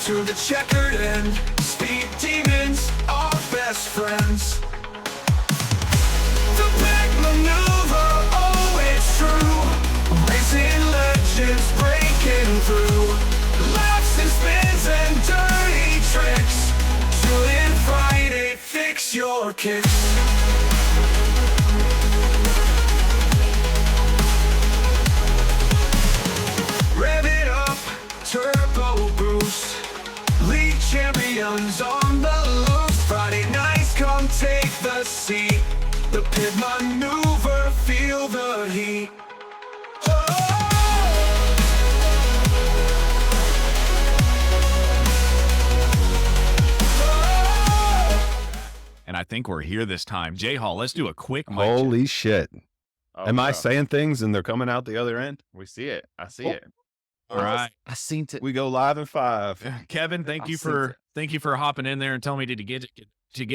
to the checkered end. Speed demons are best friends. The back maneuver, always true. Racing legends breaking through. Laps and spins and dirty tricks. Julian Friday, fix your kicks. Rev it up, turbo boost. League champions on the loose. Friday nights, come take the seat. The pit maneuver, feel the heat. And I think we're here this time. J-Hall, let's do a quick mic Holy check. shit. Oh, Am I bro. saying things and they're coming out the other end? We see it. I see Oh. it. All right. I seen it. We go live in 5. Kevin, thank you for hopping in there and telling me to get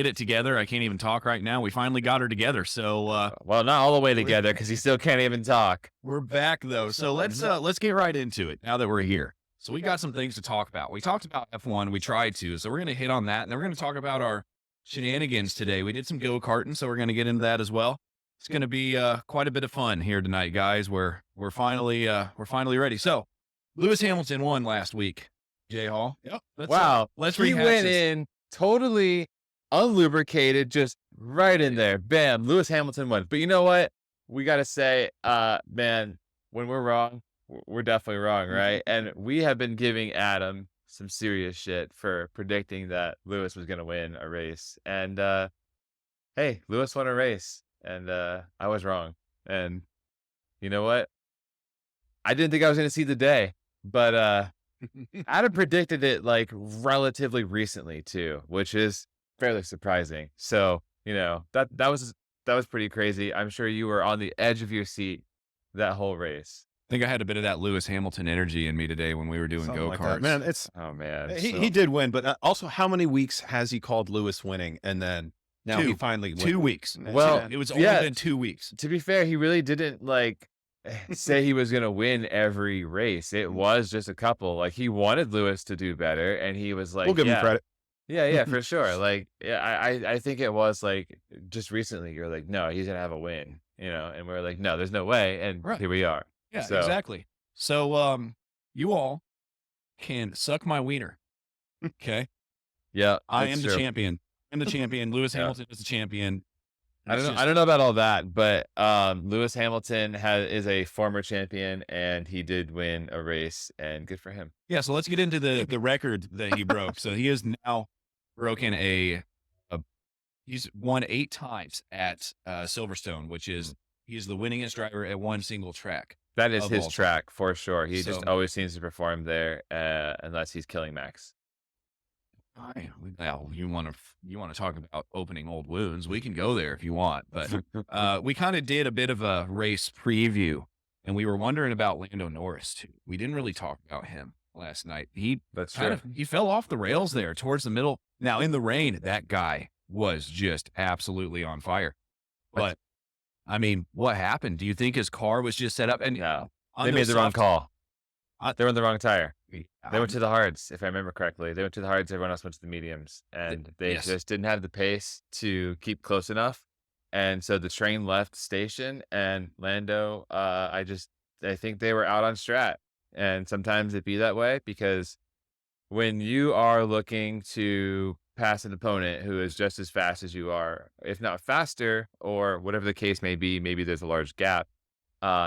it together. I can't even talk right now. We finally got her together. So Well, not all the way together because he still can't even talk. we're back though. So let's get right into it now that we're here. So we got some things to talk about. We talked about F1, we tried to. So we're going to hit on that, and then we're going to talk about our shenanigans today. We did some go-karting, so we're going to get into that as well. It's going to be quite a bit of fun here tonight, guys. We're finally ready. So Lewis Hamilton won last week. J-Hall. Yep. Let's he rehash went this. in totally unlubricated, just right in there. Bam. Lewis Hamilton won. But you know what? We got to say, man, when we're wrong, we're definitely wrong, right? And we have been giving Adam some serious shit for predicting that Lewis was going to win a race. And hey, Lewis won a race. And I was wrong. And you know what? I didn't think I was going to see the day. But Adam predicted it like relatively recently too, which is fairly surprising. So, you know, that was pretty crazy. I'm sure you were on the edge of your seat that whole race. I think I had a bit of that Lewis Hamilton energy in me today when we were doing Something go-karts. like that. Man, it's Oh man. he did win, but also how many weeks has he called Lewis winning and then now he finally won? 2 weeks. Well, It was only yeah. been 2 weeks. To be fair, he really didn't like say he was going to win every race. It was just a couple. Like he wanted Lewis to do better and he was like, We'll give him credit. Yeah, for sure. Like, yeah, I think it was like just recently you're like, no, he's going to have a win, you know, and we're like, no, there's no way. And Right. here we are. Yeah, So- exactly. So, you all can suck my wiener. Okay. Yeah. I that's am the true. champion. I'm the champion. Lewis Yeah. Hamilton is the champion. I don't know about all that, but Lewis Hamilton is a former champion and he did win a race and good for him. Yeah, so let's get into the record that he broke. So he has now broken he's won 8 times at Silverstone, which is he's the winningest driver at one single track. That is Of his all track for sure. He So- just always seems to perform there unless he's killing Max. Well, you want to talk about opening old wounds? We can go there if you want, but we kind of did a bit of a race preview, and we were wondering about Lando Norris too. We didn't really talk about him last night. That's He fell off the rails there towards the middle. Now in the rain, that guy was just absolutely on fire. But I mean, what happened? Do you think his car was just set up? And No, on they those made the wrong soft- call. Uh, They were on the wrong tire. They I- went to the hards, if I remember correctly. They went to the hards. Everyone else went to the mediums, and they yes. just didn't have the pace to keep close enough. And so the train left station, and Lando, I think they were out on strat. And sometimes it be that way because when you are looking to pass an opponent who is just as fast as you are, if not faster, or whatever the case may be, maybe there's a large gap.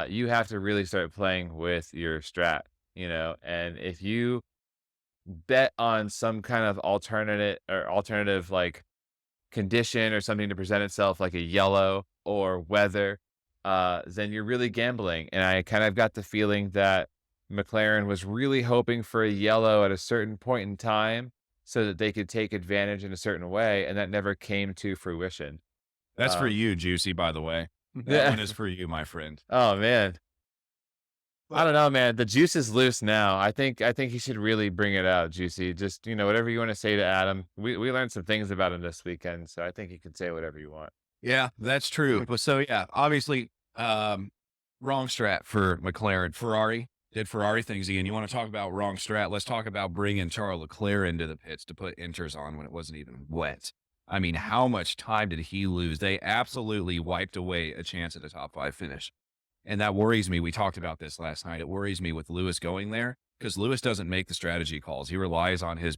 You have to really start playing with your strat, you know, and if you bet on some kind of alternative like condition or something to present itself like a yellow or weather, then you're really gambling. And I kind of got the feeling that McLaren was really hoping for a yellow at a certain point in time so that they could take advantage in a certain way. And that never came to fruition. That's for you, Juicy, by the way. That one is for you, my friend. Oh man. I don't know, man. The juice is loose now. I think he should really bring it out, Juicy. Just, you know, whatever you want to say to Adam. We learned some things about him this weekend, so I think you can say whatever you want. Yeah, that's true. But so yeah, obviously, wrong strat for McLaren. Ferrari did Ferrari things again. You want to talk about wrong strat? Let's talk about bringing Charles Leclerc into the pits to put inters on when it wasn't even wet. I mean, how much time did he lose? They absolutely wiped away a chance at a top 5 finish. And that worries me. We talked about this last night. It worries me with Lewis going there because Lewis doesn't make the strategy calls. He relies on his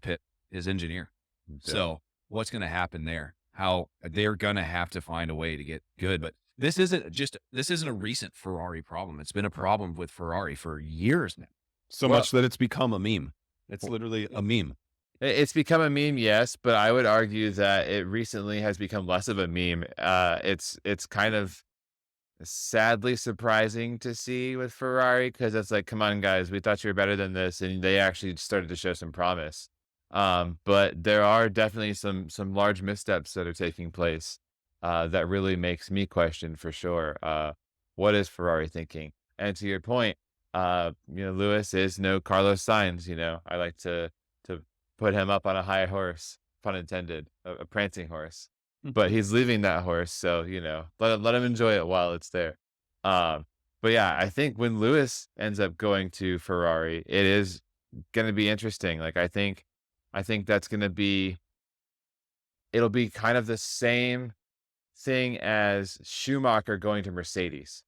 engineer. Yeah. So what's going to happen there? How they're going to have to find a way to get good. But this isn't a recent Ferrari problem. It's been a problem with Ferrari for years now. So much that it's become a meme. It's literally a meme. It's become a meme, yes, but I would argue that it recently has become less of a meme. It's kind of sadly surprising to see with Ferrari because it's like, come on, guys, we thought you were better than this, and they actually started to show some promise. But there are definitely some large missteps that are taking place that really makes me question for sure what is Ferrari thinking. And to your point, Lewis is no Carlos Sainz. I like to put him up on a high horse, pun intended, a prancing horse. But he's leaving that horse, so let him enjoy it while it's there. But yeah, I think when Lewis ends up going to Ferrari, it is going to be interesting. Like I think that's going to be, it'll be kind of the same thing as Schumacher going to Mercedes.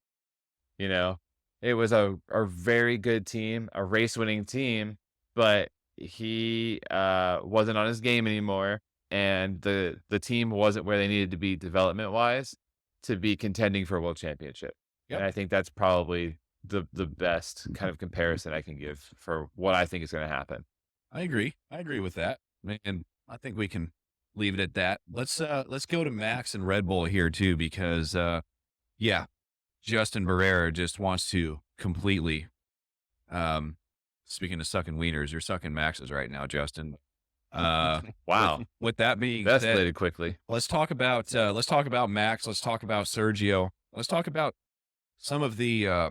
It was a very good team, a race-winning team, but he wasn't on his game anymore. And the team wasn't where they needed to be development-wise to be contending for a world championship. Yep. And I think that's probably the best kind of comparison I can give for what I think is going to happen. I agree with that. And I think we can leave it at that. Let's go to Max and Red Bull here too, because Justin Barrera just wants to completely, speaking of sucking wieners, you're sucking Max's right now, Justin. Wow. With that being said, escalated quickly. Let's talk about Max. Let's talk about Sergio. Let's talk about some of the, I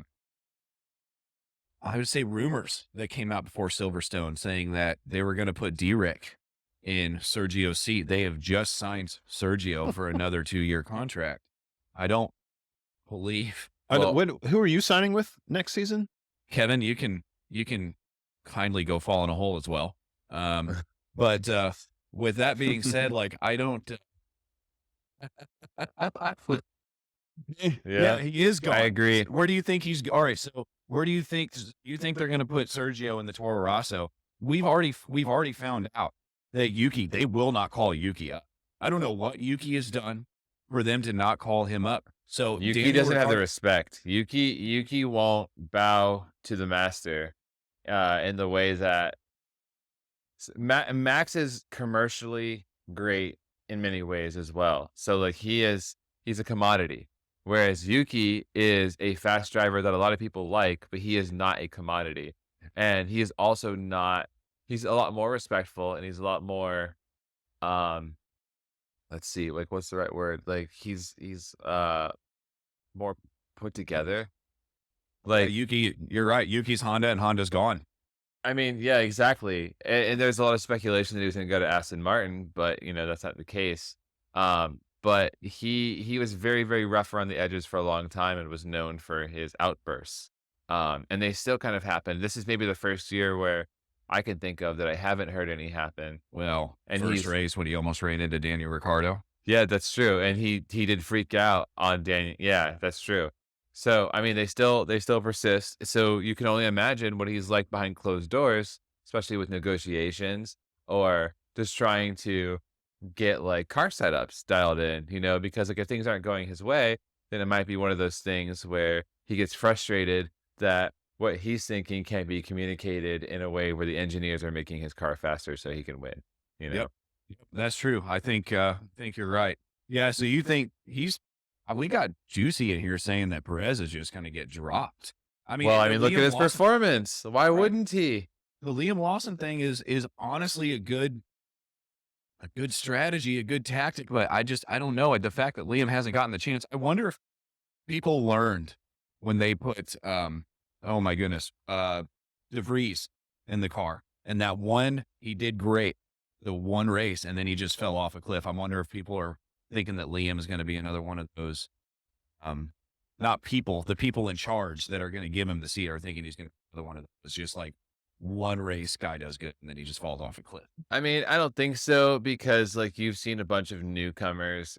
would say rumors that came out before Silverstone saying that they were going to put D-Rick in Sergio's seat. They have just signed Sergio for another 2-year contract. I don't believe. Who are you signing with next season? Kevin, you can kindly go fall in a hole as well. But with that being said, like I don't. Yeah, he is gone. I agree. Where do you think he's? All right, so where do you think they're going to put Sergio in the Toro Rosso? We've already found out that Yuki, they will not call Yuki up. I don't know what Yuki has done for them to not call him up. So Yuki doesn't have the respect. Yuki won't bow to the master in the way that Max is commercially great in many ways as well. So like he's a commodity, whereas Yuki is a fast driver that a lot of people like, but he is not a commodity. And he is also not, he's a lot more respectful and he's a lot more, let's see, like what's the right word? Like he's more put together. Like Yuki, you're right. Yuki's Honda and Honda's gone. I mean, yeah, exactly. And there's a lot of speculation that he was going to go to Aston Martin, but that's not the case. But he was very, very rough around the edges for a long time and was known for his outbursts. And they still kind of happen. This is maybe the first year where I can think of that I haven't heard any happen. Well, and first race when he almost ran into Daniel Ricciardo. Yeah, that's true. And he did freak out on Daniel. Yeah, that's true. So, I mean, they still persist. So you can only imagine what he's like behind closed doors, especially with negotiations or just trying to get like car setups dialed in, because like if things aren't going his way, then it might be one of those things where he gets frustrated that what he's thinking can't be communicated in a way where the engineers are making his car faster so he can win, Yep. That's true. I think you're right. Yeah. So you think we got Juicy in here saying that Perez is just going to get dropped. I mean, look at his performance. Why wouldn't he? The Liam Lawson thing is honestly a good strategy, a good tactic, but I don't know. The fact that Liam hasn't gotten the chance, I wonder if people learned when they put, oh my goodness, De Vries in the car. And that one, he did great, the one race, and then he just fell off a cliff. I wonder if people are thinking that Liam is going to be another one of those not people, the people in charge that are going to give him the seat are thinking he's going to be the one of them. It's just like one race guy does good and then he just falls off a cliff. I mean, I don't think so because like you've seen a bunch of newcomers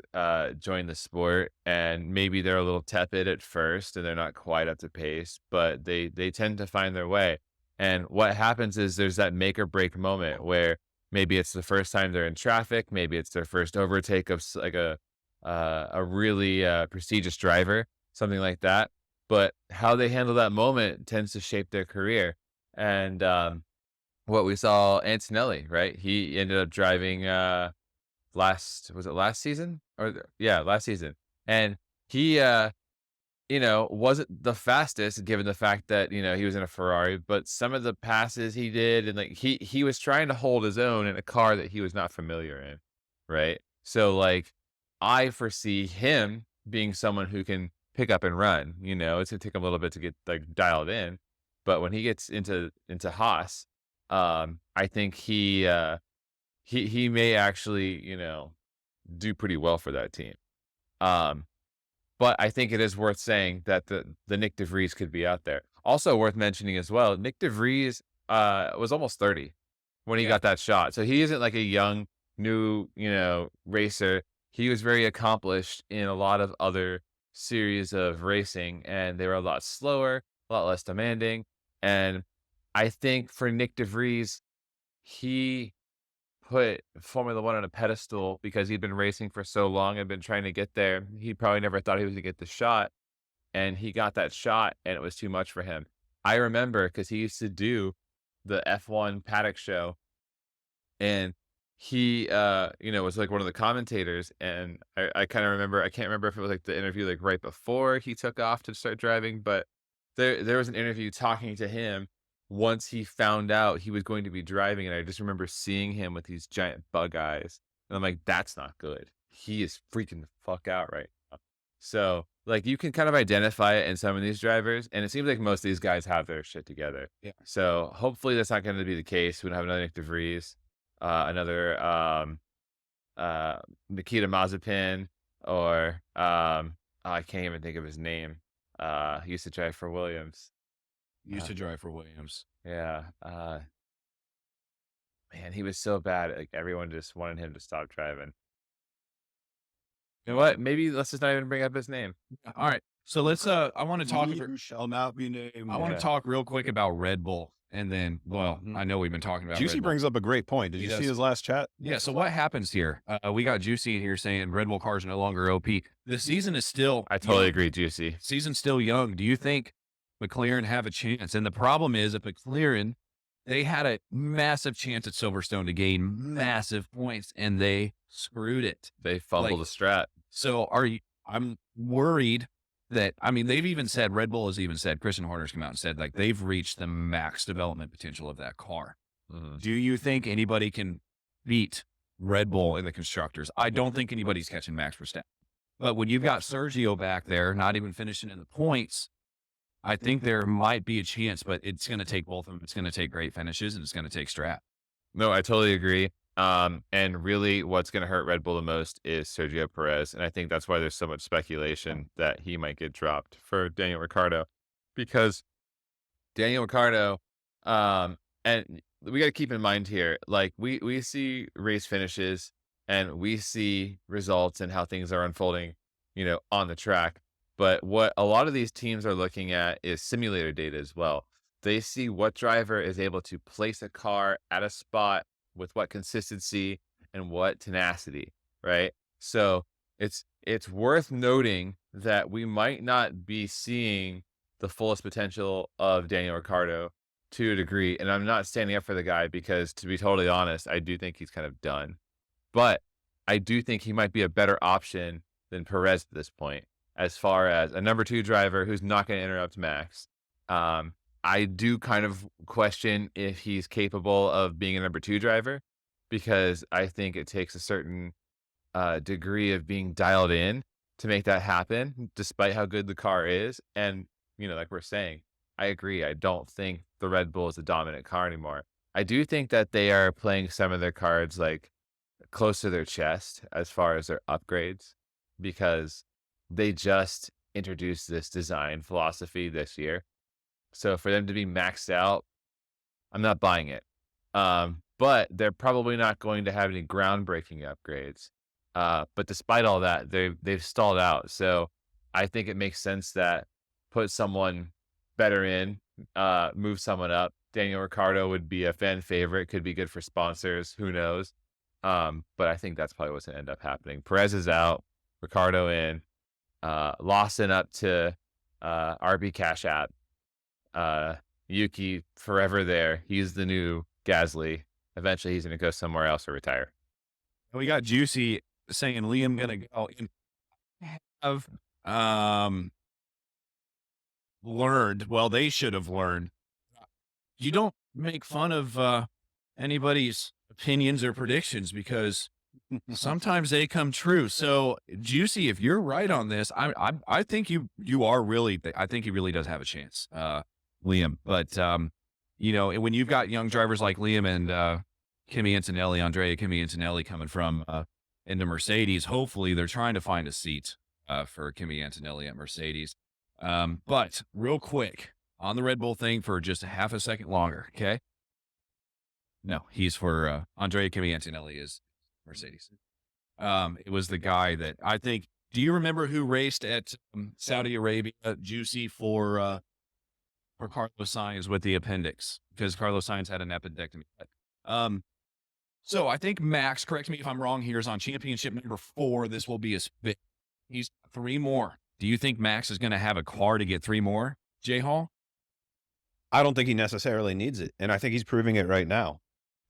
join the sport and maybe they're a little tepid at first and they're not quite up to pace, but they tend to find their way. And what happens is there's that make or break moment where maybe it's the first time they're in traffic, maybe it's their first overtake of like a really prestigious driver, something like that. But how they handle that moment tends to shape their career. And what we saw Antonelli, right? He ended up driving last season? Last season. And he wasn't the fastest given the fact that, he was in a Ferrari, but some of the passes he did and like he was trying to hold his own in a car that he was not familiar in, right? So like I foresee him being someone who can pick up and run, it's gonna take him a little bit to get like dialed in. But when he gets into Haas, I think he may actually, do pretty well for that team. But I think it is worth saying that the Nick DeVries could be out there. Also worth mentioning as well, Nick DeVries was almost 30 when he got that shot. So he isn't like a young, new, racer. He was very accomplished in a lot of other series of racing, and they were a lot slower, a lot less demanding. And I think for Nick DeVries, he put Formula One on a pedestal because he'd been racing for so long and been trying to get there. He probably never thought he was going to get the shot, and he got that shot, and it was too much for him. I remember because he used to do the F1 paddock show, and he, was like one of the commentators, and I kind of remember, I can't remember if it was like the interview like right before he took off to start driving, but there was an interview talking to him once he found out he was going to be driving, and I just remember seeing him with these giant bug eyes, and I'm like, that's not good. He is freaking the fuck out right now. So, like, you can kind of identify it in some of these drivers, and it seems like most of these guys have their shit together. Yeah. So, hopefully that's not going to be the case. We don't have another Nick DeVries, another Nikita Mazepin, or I can't even think of his name. He used to drive for Williams. Used to drive for Williams. Yeah. Man, he was so bad. Like everyone just wanted him to stop driving. You know what? Maybe let's just not even bring up his name. All right. So let's I want to talk Who shall not be named. I want to talk real quick about Red Bull. And then, well, I know we've been talking about Juicy Red Bull. brings up a great point. Did you see his last chat? Yeah. So what happens here? We got Juicy in here saying Red Bull cars are no longer OP. The season is still. I totally agree, Juicy. Season's still young. Do you think McLaren have a chance? And the problem is, at McLaren, they had a massive chance at Silverstone to gain massive points, and they screwed it. They fumbled the strat. So I'm worried that, they've even said, Red Bull has even said, Christian Horner's come out and said, like, they've reached the max development potential of that car. Mm-hmm. Do you think anybody can beat Red Bull in the constructors? I don't think anybody's catching Max Verstappen. But when you've got Sergio back there, not even finishing in the points, I think there might be a chance, but it's going to take both of them. It's going to take great finishes, and it's going to take strat. No, I totally agree. And really what's going to hurt Red Bull the most is Sergio Perez. And I think that's why there's so much speculation that he might get dropped for Daniel Ricciardo, because Daniel Ricciardo, and we got to keep in mind here, like we see race finishes and we see results and how things are unfolding, on the track. But what a lot of these teams are looking at is simulator data as well. They see what driver is able to place a car at a spot with what consistency and what tenacity, right? So it's worth noting that we might not be seeing the fullest potential of Daniel Ricciardo to a degree. And I'm not standing up for the guy because, to be totally honest, I do think he's kind of done. But I do think he might be a better option than Perez at this point, as far as a number 2 driver who's not going to interrupt Max. I do kind of question if he's capable of being a number 2 driver, because I think it takes a certain degree of being dialed in to make that happen, despite how good the car is. And, like we're saying, I agree. I don't think the Red Bull is a dominant car anymore. I do think that they are playing some of their cards like close to their chest as far as their upgrades, because they just introduced this design philosophy this year. So for them to be maxed out, I'm not buying it. But they're probably not going to have any groundbreaking upgrades. But despite all that, they've stalled out. So I think it makes sense that put someone better in, move someone up. Daniel Ricciardo would be a fan favorite, could be good for sponsors, who knows? But I think that's probably what's gonna end up happening. Perez is out, Ricciardo in, Lawson up to RB Cash App. Yuki forever there. He's the new Gasly. Eventually he's gonna go somewhere else or retire. And we got Juicy saying Liam gonna go and have learned. Well, they should have learned. You don't make fun of anybody's opinions or predictions because sometimes they come true. So Juicy, if you're right on this, I think you are really. I think he really does have a chance, Liam. But you know, when you've got young drivers like Liam and Kimi Antonelli, Andrea Kimi Antonelli coming from into Mercedes, hopefully they're trying to find a seat for Kimi Antonelli at Mercedes. But real quick on the Red Bull thing for just a half a second longer, okay? No, he's for Andrea Kimi Antonelli is Mercedes. It was the guy that I think. Do you remember who raced at Saudi Arabia, Juicy, for Carlos Sainz with the appendix? Because Carlos Sainz had an appendectomy. So I think Max, correct me if I'm wrong here, is on championship number 4. This will be his 5th. He's 3 more. Do you think Max is going to have a car to get 3 more, Jay Hall? I don't think he necessarily needs it, and I think he's proving it right now.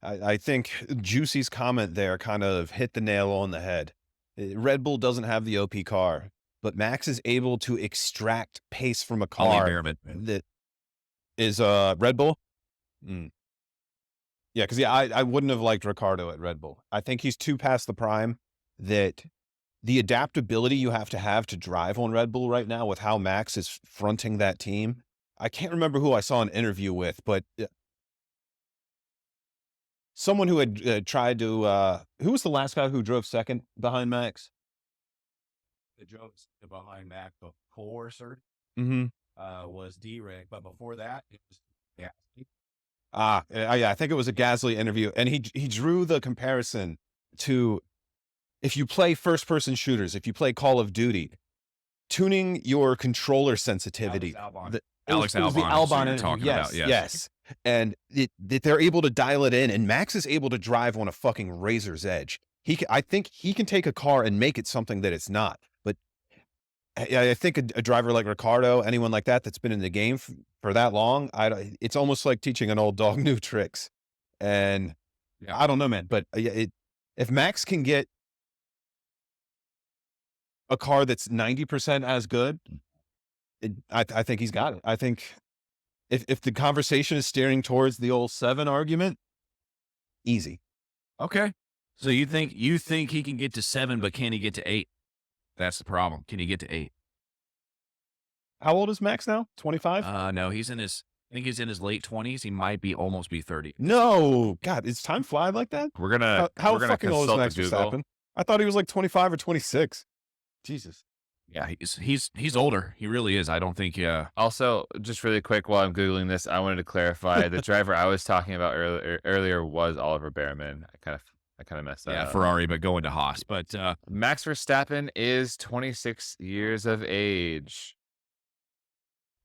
I think Juicy's comment there kind of hit the nail on the head. Red Bull doesn't have the OP car, but Max is able to extract pace from a car that is Red Bull. Yeah, because I wouldn't have liked Ricciardo at Red Bull. I think he's too past the prime that the adaptability you have to drive on Red Bull right now with how Max is fronting that team. I can't remember who I saw an interview with, but someone who had tried to, who was the last guy who drove second behind Max? The drove behind Max before, sir, was D-Reg, but before that, it was Gasly. Yeah, I think it was a Gasly interview, and he drew the comparison to if you play first-person shooters, if you play Call of Duty, tuning your controller sensitivity. Alex Albon. It was the Albon interview. Yes. And they're able to dial it in, and Max is able to drive on a fucking razor's edge. I think he can take a car and make it something that it's not. But I think a driver like Ricciardo, anyone like that that's been in the game for that long, it's almost like teaching an old dog new tricks. And I don't know, man. But if Max can get a car that's 90% as good, I think he's got it. I think if the conversation is steering towards the old 7 argument, easy. Okay. So you think he can get to 7, but can he get to 8? That's the problem. Can he get to 8? How old is Max now? 25? No, I think he's in his late 20s. He might almost be 30. No, God, is time fly like that? We're gonna how we're fucking gonna old is consult Max the Google. Verstappen? I thought he was like 25 or 26. Jesus. Yeah, he's older. He really is. I don't think. Also, just really quick while I'm Googling this, I wanted to clarify the driver I was talking about earlier was Oliver Behrman. I kind of messed that up. Ferrari, but going to Haas. But Max Verstappen is 26 years of age.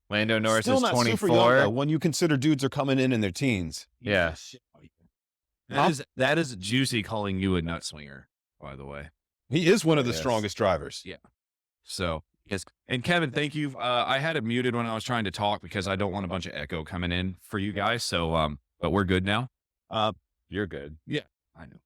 Lando Norris Still is not 24. super young, though, when you consider dudes are coming in their teens. Yeah. That is Juicy calling you a nut swinger, by the way. He is one of the Yes. strongest drivers. Yeah. So, yes. And Kevin, thank you. I had it muted when I was trying to talk because I don't want a bunch of echo coming in for you guys. So, but we're good now. You're good.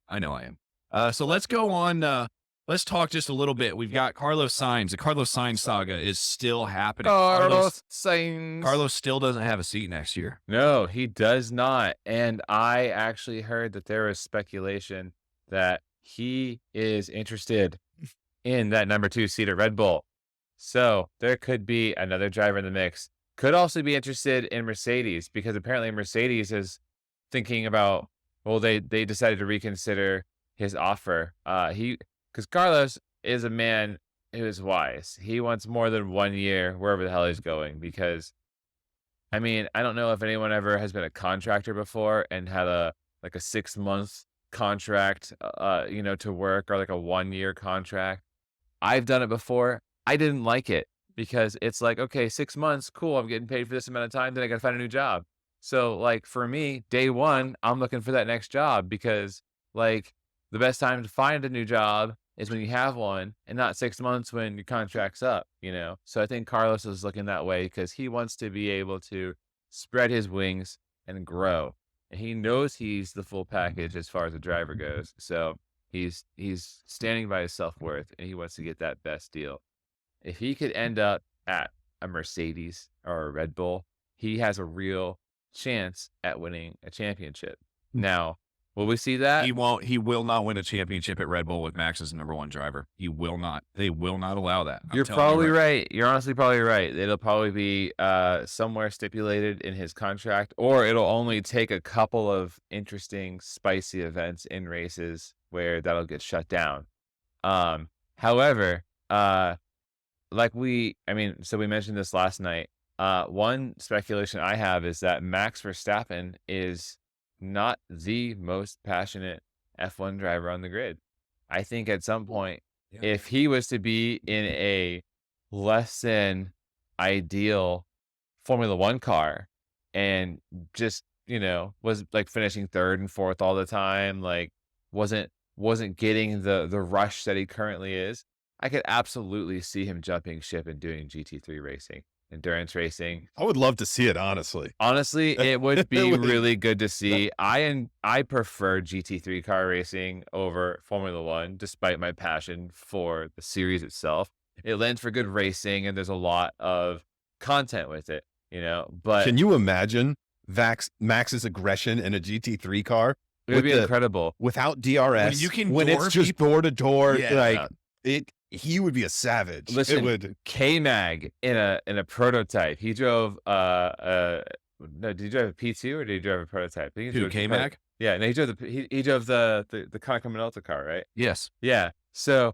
I know I am. So let's go on. Let's talk just a little bit. We've got Carlos Sainz. The Carlos Sainz saga is still happening. Carlos Sainz. Carlos still doesn't have a seat next year. No, he does not. And I actually heard that there was speculation that he is interested in that number 2 seat at Red Bull. So there could be another driver in the mix. Could also be interested in Mercedes because apparently Mercedes is thinking about, well, they decided to reconsider his offer. Because Carlos is a man who's wise. He wants more than 1 year wherever the hell he's going, because I mean, I don't know if anyone ever has been a contractor before and had a 6-month contract, to work, or like a 1-year contract. I've done it before. I didn't like it because it's like, okay, 6 months, cool. I'm getting paid for this amount of time. Then I got to find a new job. So like for me, day one, I'm looking for that next job, because like the best time to find a new job is when you have one, and not 6 months when your contract's up, So I think Carlos is looking that way because he wants to be able to spread his wings and grow. And he knows he's the full package as far as a driver goes. So he's standing by his self-worth, and he wants to get that best deal. If he could end up at a Mercedes or a Red Bull, he has a real chance at winning a championship. Now, will we see that? He won't. He will not win a championship at Red Bull with Max as the #1 driver. He will not. They will not allow that. You're probably right. You're honestly probably right. It'll probably be somewhere stipulated in his contract, or it'll only take a couple of interesting, spicy events in races where that'll get shut down. However, so we mentioned this last night. One speculation I have is that Max Verstappen is not the most passionate F1 driver on the grid. I think at some point, if he was to be in a less than ideal Formula One car and just, was like finishing 3rd and 4th all the time, like wasn't getting the rush that he currently is, I could absolutely see him jumping ship and doing GT3 racing. Endurance racing. I would love to see it, honestly. Honestly, it would be really good to see. I prefer GT3 car racing over Formula One, despite my passion for the series itself. It lends for good racing, and there's a lot of content with it, But can you imagine Max's aggression in a GT3 car? It would be incredible. Without DRS, when it's just door to door, he would be a savage. Listen, K-Mag in a prototype. He drove no, did he drive a P2 or did he drive a prototype? I think he drove K-Mag? Yeah, no, he drove the Conca Minolta car, right? Yes. Yeah. So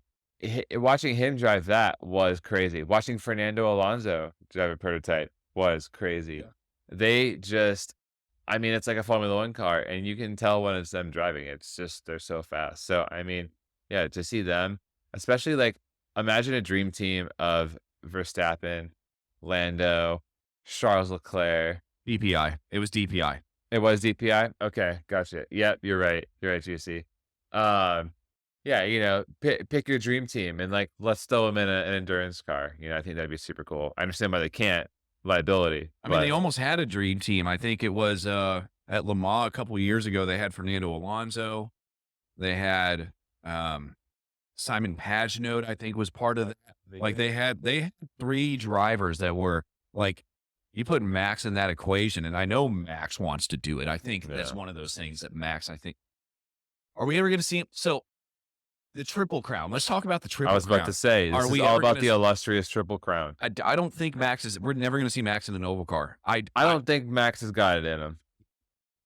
watching him drive that was crazy. Watching Fernando Alonso drive a prototype was crazy. Yeah. They just, it's like a Formula One car, and you can tell when it's them driving. It's just, they're so fast. So, to see them, especially like, imagine a dream team of Verstappen, Lando, Charles Leclerc. DPI. It was DPI. It was DPI? Okay, gotcha. Yep, you're right. You're right, GC. Pick your dream team and like, let's throw them in an endurance car. I think that'd be super cool. I understand why they can't. Liability. They almost had a dream team. I think it was at Le Mans a couple of years ago. They had Fernando Alonso. They had Simon Pagenaud, I think, was part of that. Like they had 3 drivers that were like, you put Max in that equation, and I know Max wants to do it. I think that's one of those things that Max, I think, are we ever going to see him? So the Triple Crown. Let's talk about the Triple Crown. I was about to say, this is all about the illustrious Triple Crown. I don't think we're never going to see Max in an oval car. I don't think Max has got it in him.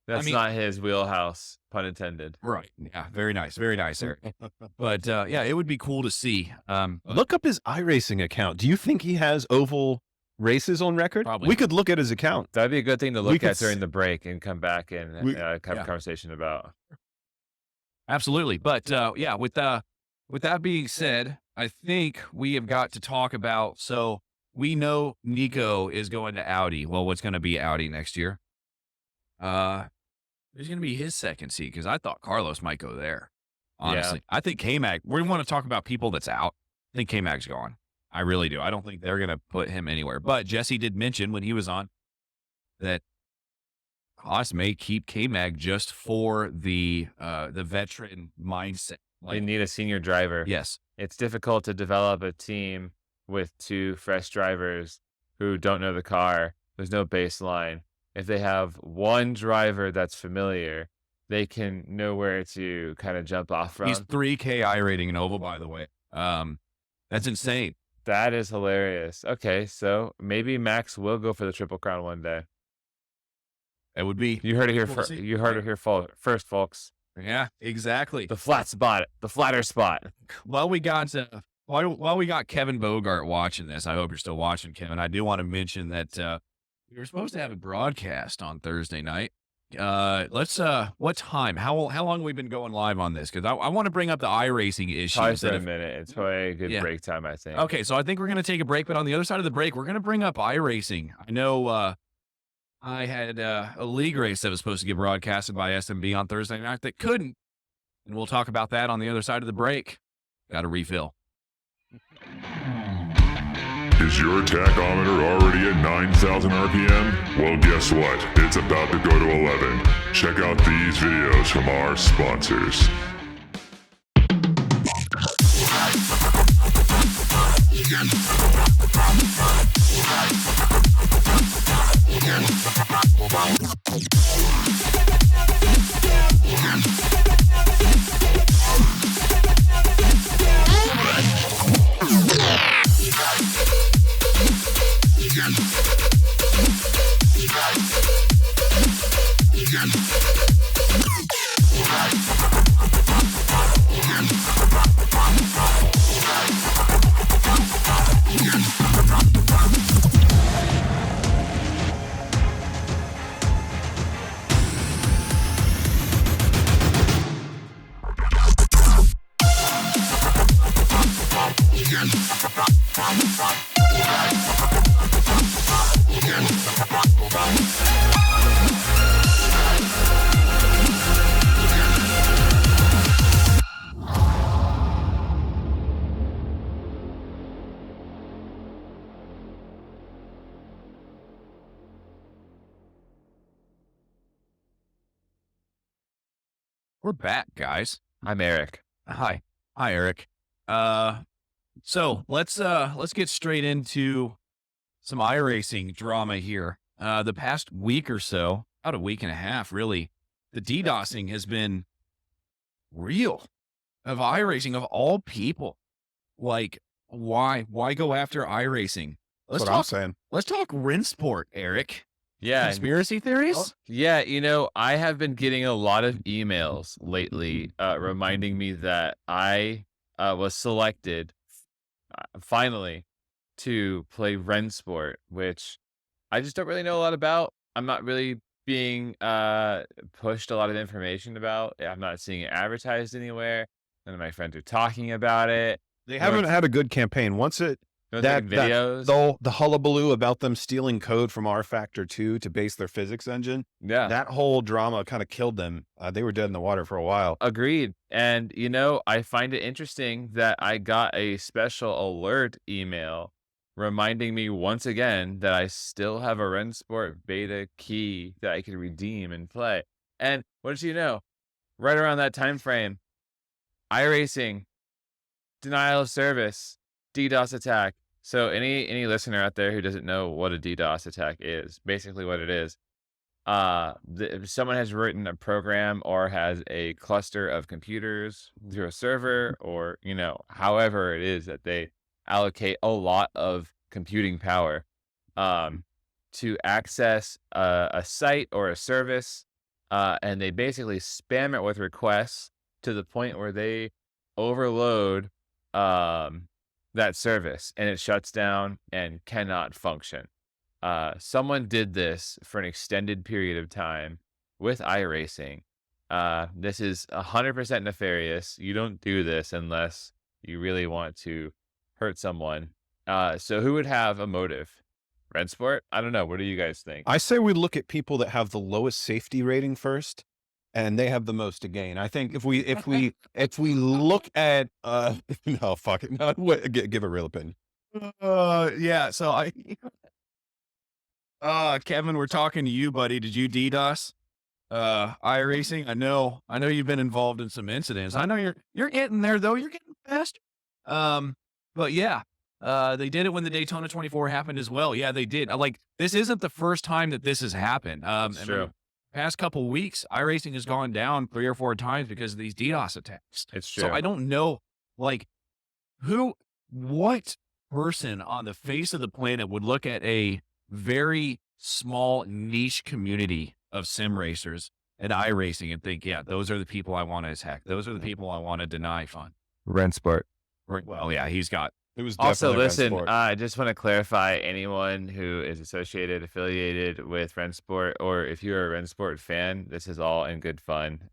That's not his wheelhouse, pun intended. Right. Yeah. Very nice. Very nice, Eric. But it would be cool to see. Look up his iRacing account. Do you think he has oval races on record? Probably. We could look at his account. That'd be a good thing to look at during the break and come back and have a conversation about. Absolutely. But with that being said, I think we have got to talk about, so we know Nico is going to Audi. Well, what's going to be Audi next year? There's going to be his second seat, because I thought Carlos might go there. Honestly, I think K-Mag, we want to talk about people that's out. I think K-Mag's gone. I really do. I don't think they're going to put him anywhere. But Jesse did mention when he was on that Haas may keep K-Mag just for the veteran mindset. They need a senior driver. Yes. It's difficult to develop a team with 2 fresh drivers who don't know the car. There's no baseline. If they have one driver that's familiar, they can know where to kind of jump off from. He's 3K I rating in oval, by the way. That's insane. That is hilarious. Okay, so maybe Max will go for the Triple Crown one day. It would be. You heard it here. You heard it here first, folks. Yeah, exactly. The flat spot, the flatter spot. Well, we got while we got Kevin Bogart watching this, I hope you're still watching, Kevin. I do want to mention that we were supposed to have a broadcast on Thursday night. What time? How long have we been going live on this? Because I want to bring up the iRacing issues. Probably for a minute. It's probably a good break time, I think. Okay, so I think we're going to take a break, but on the other side of the break, we're going to bring up iRacing. I know I had a league race that was supposed to get broadcasted by SMB on Thursday night that couldn't, and we'll talk about that on the other side of the break. Got to refill. Is your tachometer already at 9,000 RPM? Well, guess what? It's about to go to 11. Check out these videos from our sponsors. We're back, guys. I'm Eric. Hi, Eric. So let's get straight into some iRacing drama here. The past week or so, about a week and a half, really, the DDoSing has been real of iRacing of all people. Like, why go after iRacing? That's what I'm saying. Let's talk Rinsport, Eric. Yeah. Conspiracy theories? Yeah, I have been getting a lot of emails lately reminding me that I was selected finally to play Rensport, which I just don't really know a lot about. I'm not really being pushed a lot of information about. I'm not seeing it advertised anywhere. None of my friends are talking about it. They haven't had a good campaign. Once it videos. The hullabaloo about them stealing code from R Factor 2 to base their physics engine. Yeah. That whole drama kind of killed them. They were dead in the water for a while. Agreed. And, I find it interesting that I got a special alert email reminding me once again that I still have a Rensport beta key that I can redeem and play. And what did you know? Right around that time frame, iRacing, denial of service, DDoS attack. So any listener out there who doesn't know what a DDoS attack is, basically what it is, if someone has written a program or has a cluster of computers through a server or, however it is that they allocate a lot of computing power to access a site or a service, and they basically spam it with requests to the point where they overload that service and it shuts down and cannot function. Someone did this for an extended period of time with iRacing. This is 100% nefarious. You don't do this unless you really want to hurt someone. So who would have a motive? Rensport? I don't know. What do you guys think? I say we look at people that have the lowest safety rating first, and they have the most to gain. I think if we look at no, fuck it, no, give a real opinion. Yeah. So Kevin, we're talking to you, buddy. Did you DDoS iRacing? I know you've been involved in some incidents. I know you're getting there though. You're getting faster. But yeah, they did it when the Daytona 24 happened as well. Yeah, they did. This isn't the first time that this has happened. It's true. Past couple weeks, iRacing has gone down 3 or 4 times because of these DDoS attacks. It's true. So I don't know, what person on the face of the planet would look at a very small niche community of sim racers and iRacing and think, yeah, those are the people I want to attack. Those are the people I want to deny fun. Rensport. Well, yeah, he's got. It was Also, definitely listen, Rennsport. I just want to clarify anyone who is affiliated with Rennsport, or if you're a Rennsport fan, this is all in good fun.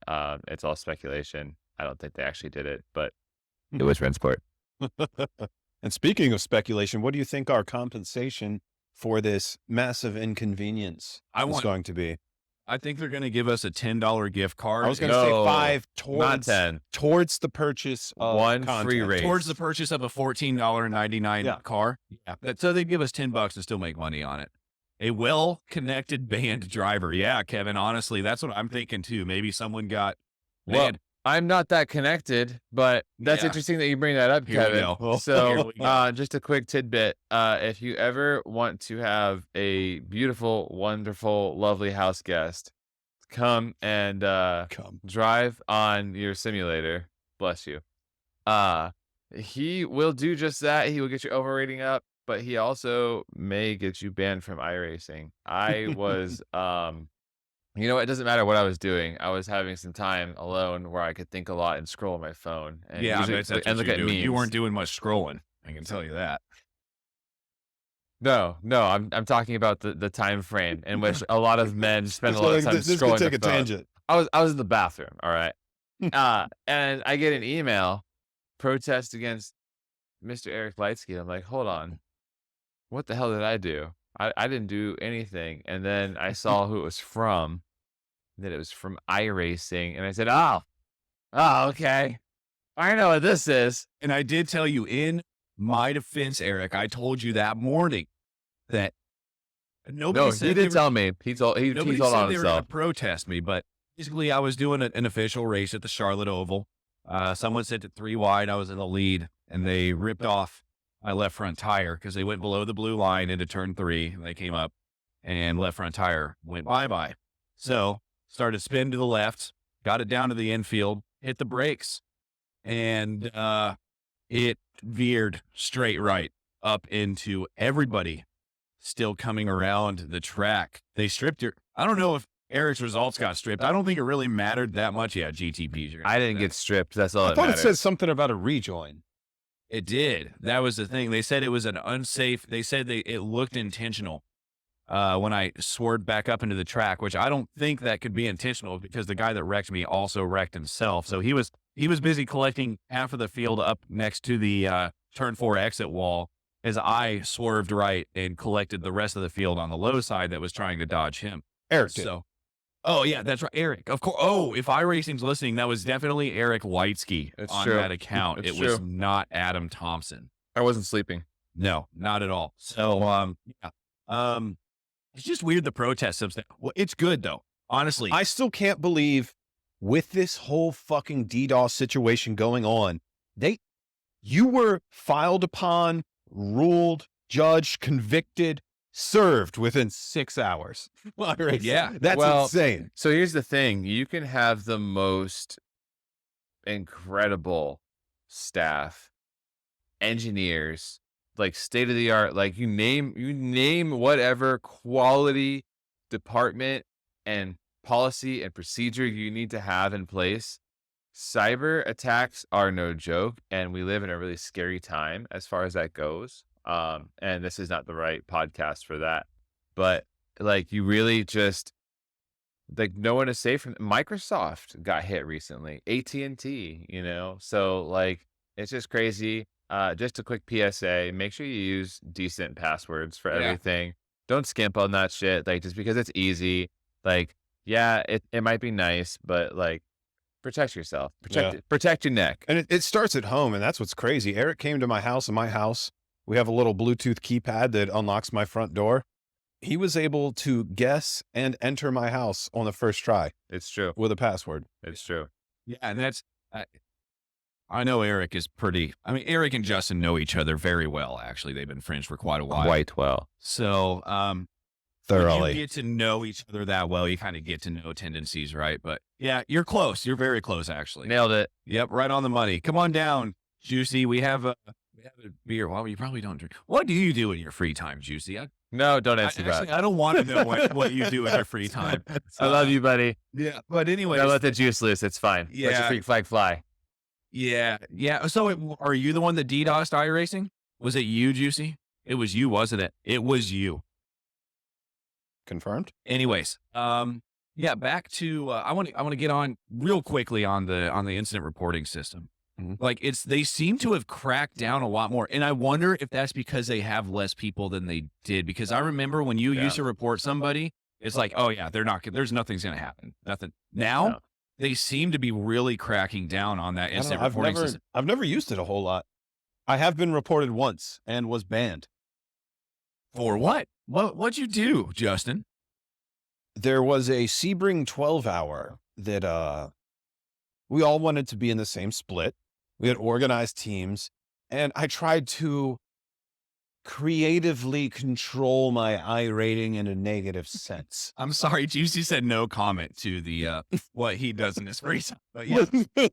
It's all speculation. I don't think they actually did it, but it was Rennsport. And speaking of speculation, what do you think our compensation for this massive inconvenience is going to be? I think they're going to give us a $10 gift card. I was going to say No, 5 not 10. towards the purchase of One content. free race. towards the purchase of a $14.99 car. Yeah. So they'd give us $10 to still make money on it. A well-connected band driver. Yeah, Kevin, honestly, that's what I'm thinking too. Maybe someone got, Well, man, I'm not that connected, but that's Yeah. interesting that you bring that up, Here we Kevin. go. Here So, we go. just a quick tidbit. If you ever want to have a beautiful, wonderful, lovely house guest come and drive on your simulator, bless you. He will do just that. He will get your overrating up, but he also may get you banned from iRacing. I was you know, it doesn't matter what I was doing. I was having some time alone where I could think a lot and scroll on my phone. And yeah, usually- that's what and look you're at doing. memes. You weren't doing much scrolling. I can tell you that. No, I'm talking about the time frame in which a lot of men spend a lot of time This scrolling. could take the a phone. tangent. I was in the bathroom, all right, and I get an email protest against Mr. Eric Lightsky. I'm like, hold on, what the hell did I do? I didn't do anything. And then I saw who it was from. That it was from iRacing, and I said, oh, okay, I know what this is. And I did tell you in my defense, Eric, I told you that morning that nobody No, said he they did were- tell me. He told nobody on said they were going to himself. protest me, but basically I was doing an official race at the Charlotte Oval. Someone sent it 3 wide. I was in the lead, and they ripped off my left front tire because they went below the blue line into turn 3. And they came up, and left front tire went bye-bye. So started spin to the left, got it down to the infield, hit the brakes, and it veered straight right up into everybody still coming around the track. They stripped your, I don't know if Eric's results got stripped. I don't think it really mattered that much. Yeah, GTPs. I didn't get stripped. That's all I that thought it matters. said something about a rejoin. It did. That was the thing. They said it was an unsafe, they said it looked intentional when I swerved back up into the track, which I don't think that could be intentional because the guy that wrecked me also wrecked himself. So he was busy collecting half of the field up next to the turn 4 exit wall as I swerved right and collected the rest of the field on the low side that was trying to dodge him. Eric did. So, oh yeah, that's right, Eric. Of course. Oh, if iRacing's listening, that was definitely Eric Lightsky It's on true. that account. It's It was true. not Adam Thompson. I wasn't sleeping. No, not at all. So, it's just weird the protest stuff. Well, it's good though. Honestly, I still can't believe with this whole fucking DDoS situation going on, you were filed upon, ruled, judged, convicted, served within 6 hours. Yeah. That's Well, insane. So here's the thing. You can have the most incredible staff, engineers, like state of the art, like you name whatever quality department and policy and procedure you need to have in place. Cyber attacks are no joke, and we live in a really scary time as far as that goes. And this is not the right podcast for that, but like you really just like no one is safe from Microsoft got hit recently, AT&T, you know, so like it's just crazy. Just a quick PSA, make sure you use decent passwords for Yeah. everything. Don't skimp on that shit. Like just because it's easy, like, yeah, it might be nice, but like protect yourself, protect your neck. And it starts at home, and that's what's crazy. Eric came to my house. In my house, we have a little Bluetooth keypad that unlocks my front door. He was able to guess and enter my house on the first try It's true. with a password. It's true. yeah, and that's. I know Eric is pretty. I mean, Eric and Justin know each other very well. Actually, they've been friends for quite a while. Quite well. So, when Thoroughly. you get to know each other that well, you kind of get to know tendencies, right? But yeah, you're close. You're very close, actually. Nailed it. Yep, right on the money. Come on down, Juicy. We have a beer. Well, you probably don't drink. What do you do in your free time, Juicy? No, don't answer Actually, that. I don't want to know what you do in your free time. I love you, buddy. Yeah, but anyway, Gotta let the juice loose. It's fine. Let your Yeah. freak flag fly. Yeah. So are you the one that DDoSed iRacing? Was it you, Juicy? It was you, wasn't it? It was you. Confirmed. Anyways, yeah, back to I want to get on real quickly on the incident reporting system. Like they seem to have cracked down a lot more, and I wonder if that's because they have less people than they did. Because I remember when you used to report somebody, it's like, oh yeah, there's nothing's gonna happen, nothing. Now they seem to be really cracking down on that incident reporting system. I've never used it a whole lot. I have been reported once and was banned. For what? What'd you do, Justin? There was a Sebring 12-hour that we all wanted to be in the same split. We had organized teams, and I tried to creatively control my I rating in a negative sense. I'm sorry, Juicy said no comment to the what he does in his free time. But yeah,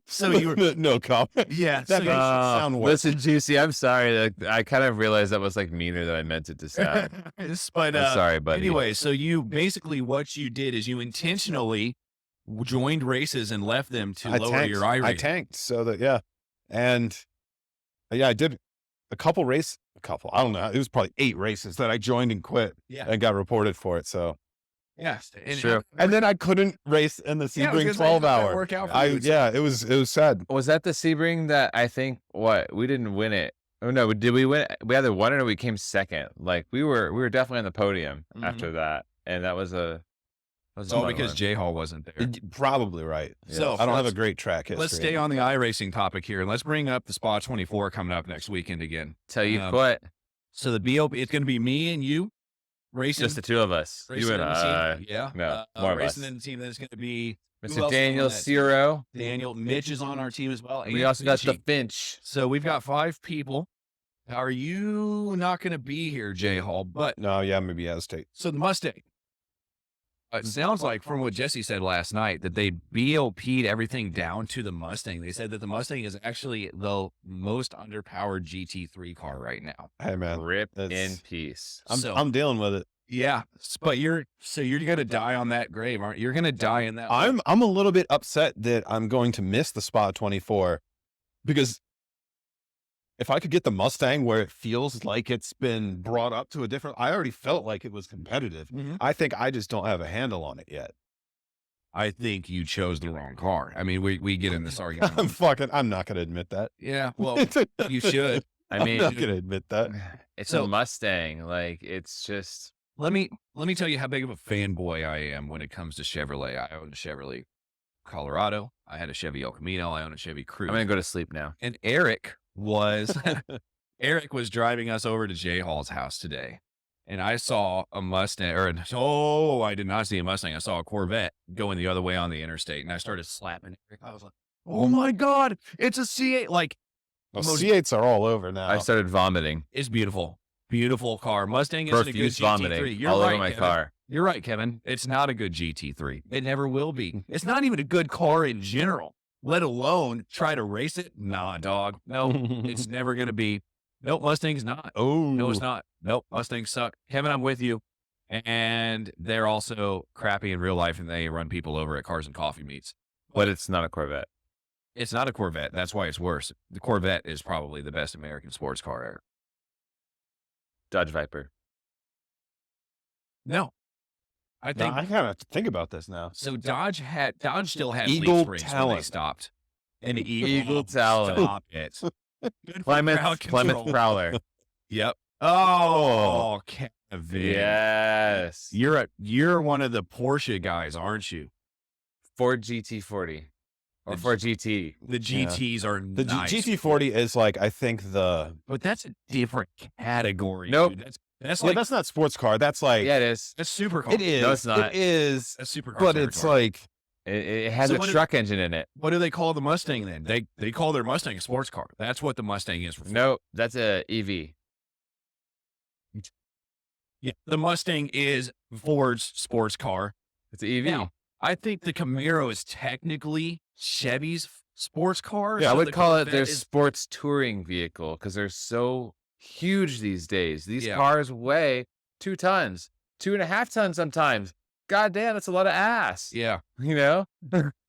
so you were no comment. Yeah, That so makes it sound worse. Listen, Juicy, I'm sorry. I kind of realized that was like meaner than I meant it to sound. but I'm sorry, buddy. Anyway, so you basically what you did is you intentionally joined races and left them to lower your I rating. I tanked so that and I did a couple. I don't know. It was probably 8 races that I joined and quit. Yeah, and got reported for it. So yes, true. And then I couldn't race in the Sebring 12-hour. Work out for you. It was sad. Was that the Sebring that I think we didn't win it? Oh no, did we win? We either won it or we came second. Like we were definitely on the podium after that, and that was a. It's all because J Hall wasn't there. Probably right. So I don't have a great track history. Let's stay on the iRacing topic here, and let's bring up the Spa 24 coming up next weekend again. Tell you what. So the BOP, it's going to be me and you racing. Just the two of us. You and I. Yeah. No, more of racing us. in the team. Then it's going to be Mr. Daniel Ciro. Daniel, Mitch is on our team as well. We also got the Finch. So we've got 5 people. Are you not going to be here, J Hall? But no, maybe Aztec. So the Mustang. It sounds like from what Jesse said last night that they BOP'd everything down to the Mustang. They said that the Mustang is actually the most underpowered GT3 car right now. Hey man, rip in peace. I'm dealing with it. Yeah, but you're gonna die on that grave, aren't you? You're gonna die in that. I'm a little bit upset that I'm going to miss the Spa 24 because if I could get the Mustang where it feels like it's been brought up to a different, I already felt like it was competitive. I think I just don't have a handle on it yet. I think you chose the wrong car. I mean, we get in this argument. I'm not going to admit that. Yeah, well, you should. I mean, I'm not going to admit that. It's a Mustang. Like, it's just. Let me tell you how big of a fanboy I am when it comes to Chevrolet. I own a Chevrolet Colorado. I had a Chevy El Camino. I own a Chevy Cruze. I'm going to go to sleep now. And Eric was driving us over to J Hall's house today, and I saw a Mustang, I did not see a Mustang. I saw a Corvette going the other way on the interstate, and I started slapping Eric. I was like, "Oh my God, it's a C8!" Like, C8s are all over now. I started vomiting. It's beautiful, beautiful car. Mustang isn't a good GT3. Vomiting You're all right, over my Kevin. car. You're right, Kevin. It's not a good GT3. It never will be. It's not even a good car in general, let alone try to race it. Nah, dog. No, it's never going to be. Nope, Mustang's not. Oh, no, it's not. Nope, Mustangs suck. Kevin, I'm with you. And they're also crappy in real life, and they run people over at cars and coffee meets. But it's not a Corvette. It's not a Corvette. That's why it's worse. The Corvette is probably the best American sports car ever. Dodge Viper. No. I think I kind of think about this now. so. Dodge still had Eagle leaf springs when they Talon. stopped. An Eagle Talon. Stop it. Good for crowd Plymouth control. Prowler. Yep. Oh, Kevin. Yes. You're one of the Porsche guys, aren't you? Ford GT40 or Ford GT. The GTs are The nice, GT40 is like, I think but that's a different category. Nope. Dude. That's like that's not sports car. That's like, Yeah, it is. that's super car. it is. No, it's not. It is, That's super car. but it's territory. like, It has So a what truck engine in it. What do they call the Mustang then? They call their Mustang a sports car. That's what the Mustang is. No, that's a EV. Yeah, the Mustang is Ford's sports car. It's an EV. Now, I think the Camaro is technically Chevy's sports car. I so would the call it their Corvette is- sports touring vehicle because they're so huge these days. These Yeah. cars weigh 2 tons, 2.5 tons sometimes. goddamn, that's a lot of ass. Yeah. You know?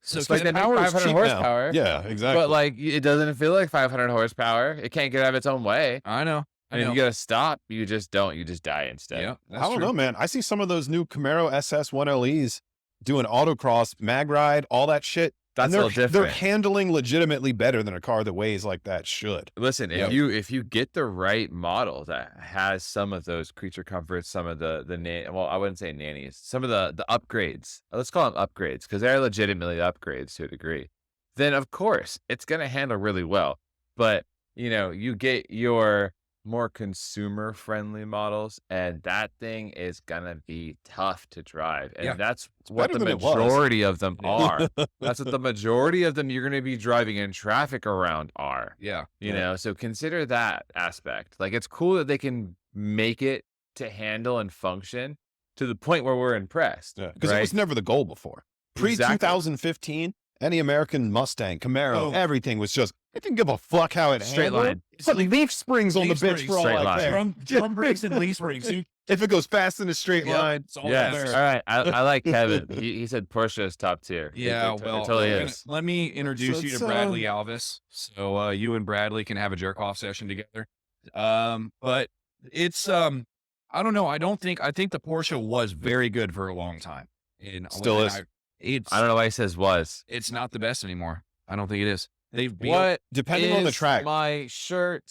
So It's like they make power is 500 cheap now. horsepower. Yeah, exactly. But like, it doesn't feel like 500 horsepower. It can't get out of its own way. I know. And if you gotta stop, you just don't. You just die instead. Yeah. I don't know, man. I see some of those new Camaro SS 1LEs doing autocross, mag ride, all that shit. That's and a little they're different. handling legitimately better than a car that weighs like that should. Listen, Yep. if you get the right model that has some of those creature comforts, some of the well, I wouldn't say nannies, some of the upgrades. Let's call them upgrades because they're legitimately upgrades to a degree. Then of course it's gonna handle really well. But you get your more consumer friendly models, and that thing is gonna be tough to drive, and Yeah. that's what better the than it was. majority of them are. That's what the majority of them you're gonna be driving in traffic around are. Yeah. You know, so consider that aspect. Like, it's cool that they can make it to handle and function to the point where we're impressed. Because it was never the goal before. Exactly. Pre-2015, any American Mustang, Camaro, Oh. everything was just, I didn't give a fuck how it Straight handled. line. Put leaf springs on the Leaf bitch springs, for all straight I line. care. Drum brakes and leaf springs. If it goes fast in a straight line, It's all Yes. there. All right. I like Kevin. He said Porsche is top tier. Yeah, It well, totally we're is. let me introduce So you to it's, Bradley Alvis, so you and Bradley can have a jerk off session together. But it's I don't know. I think the Porsche was very good for a long time. And Still is. It's I don't know why he says was. it's not the best anymore. I don't think it is. They've beat What depending on the is track, my shirt?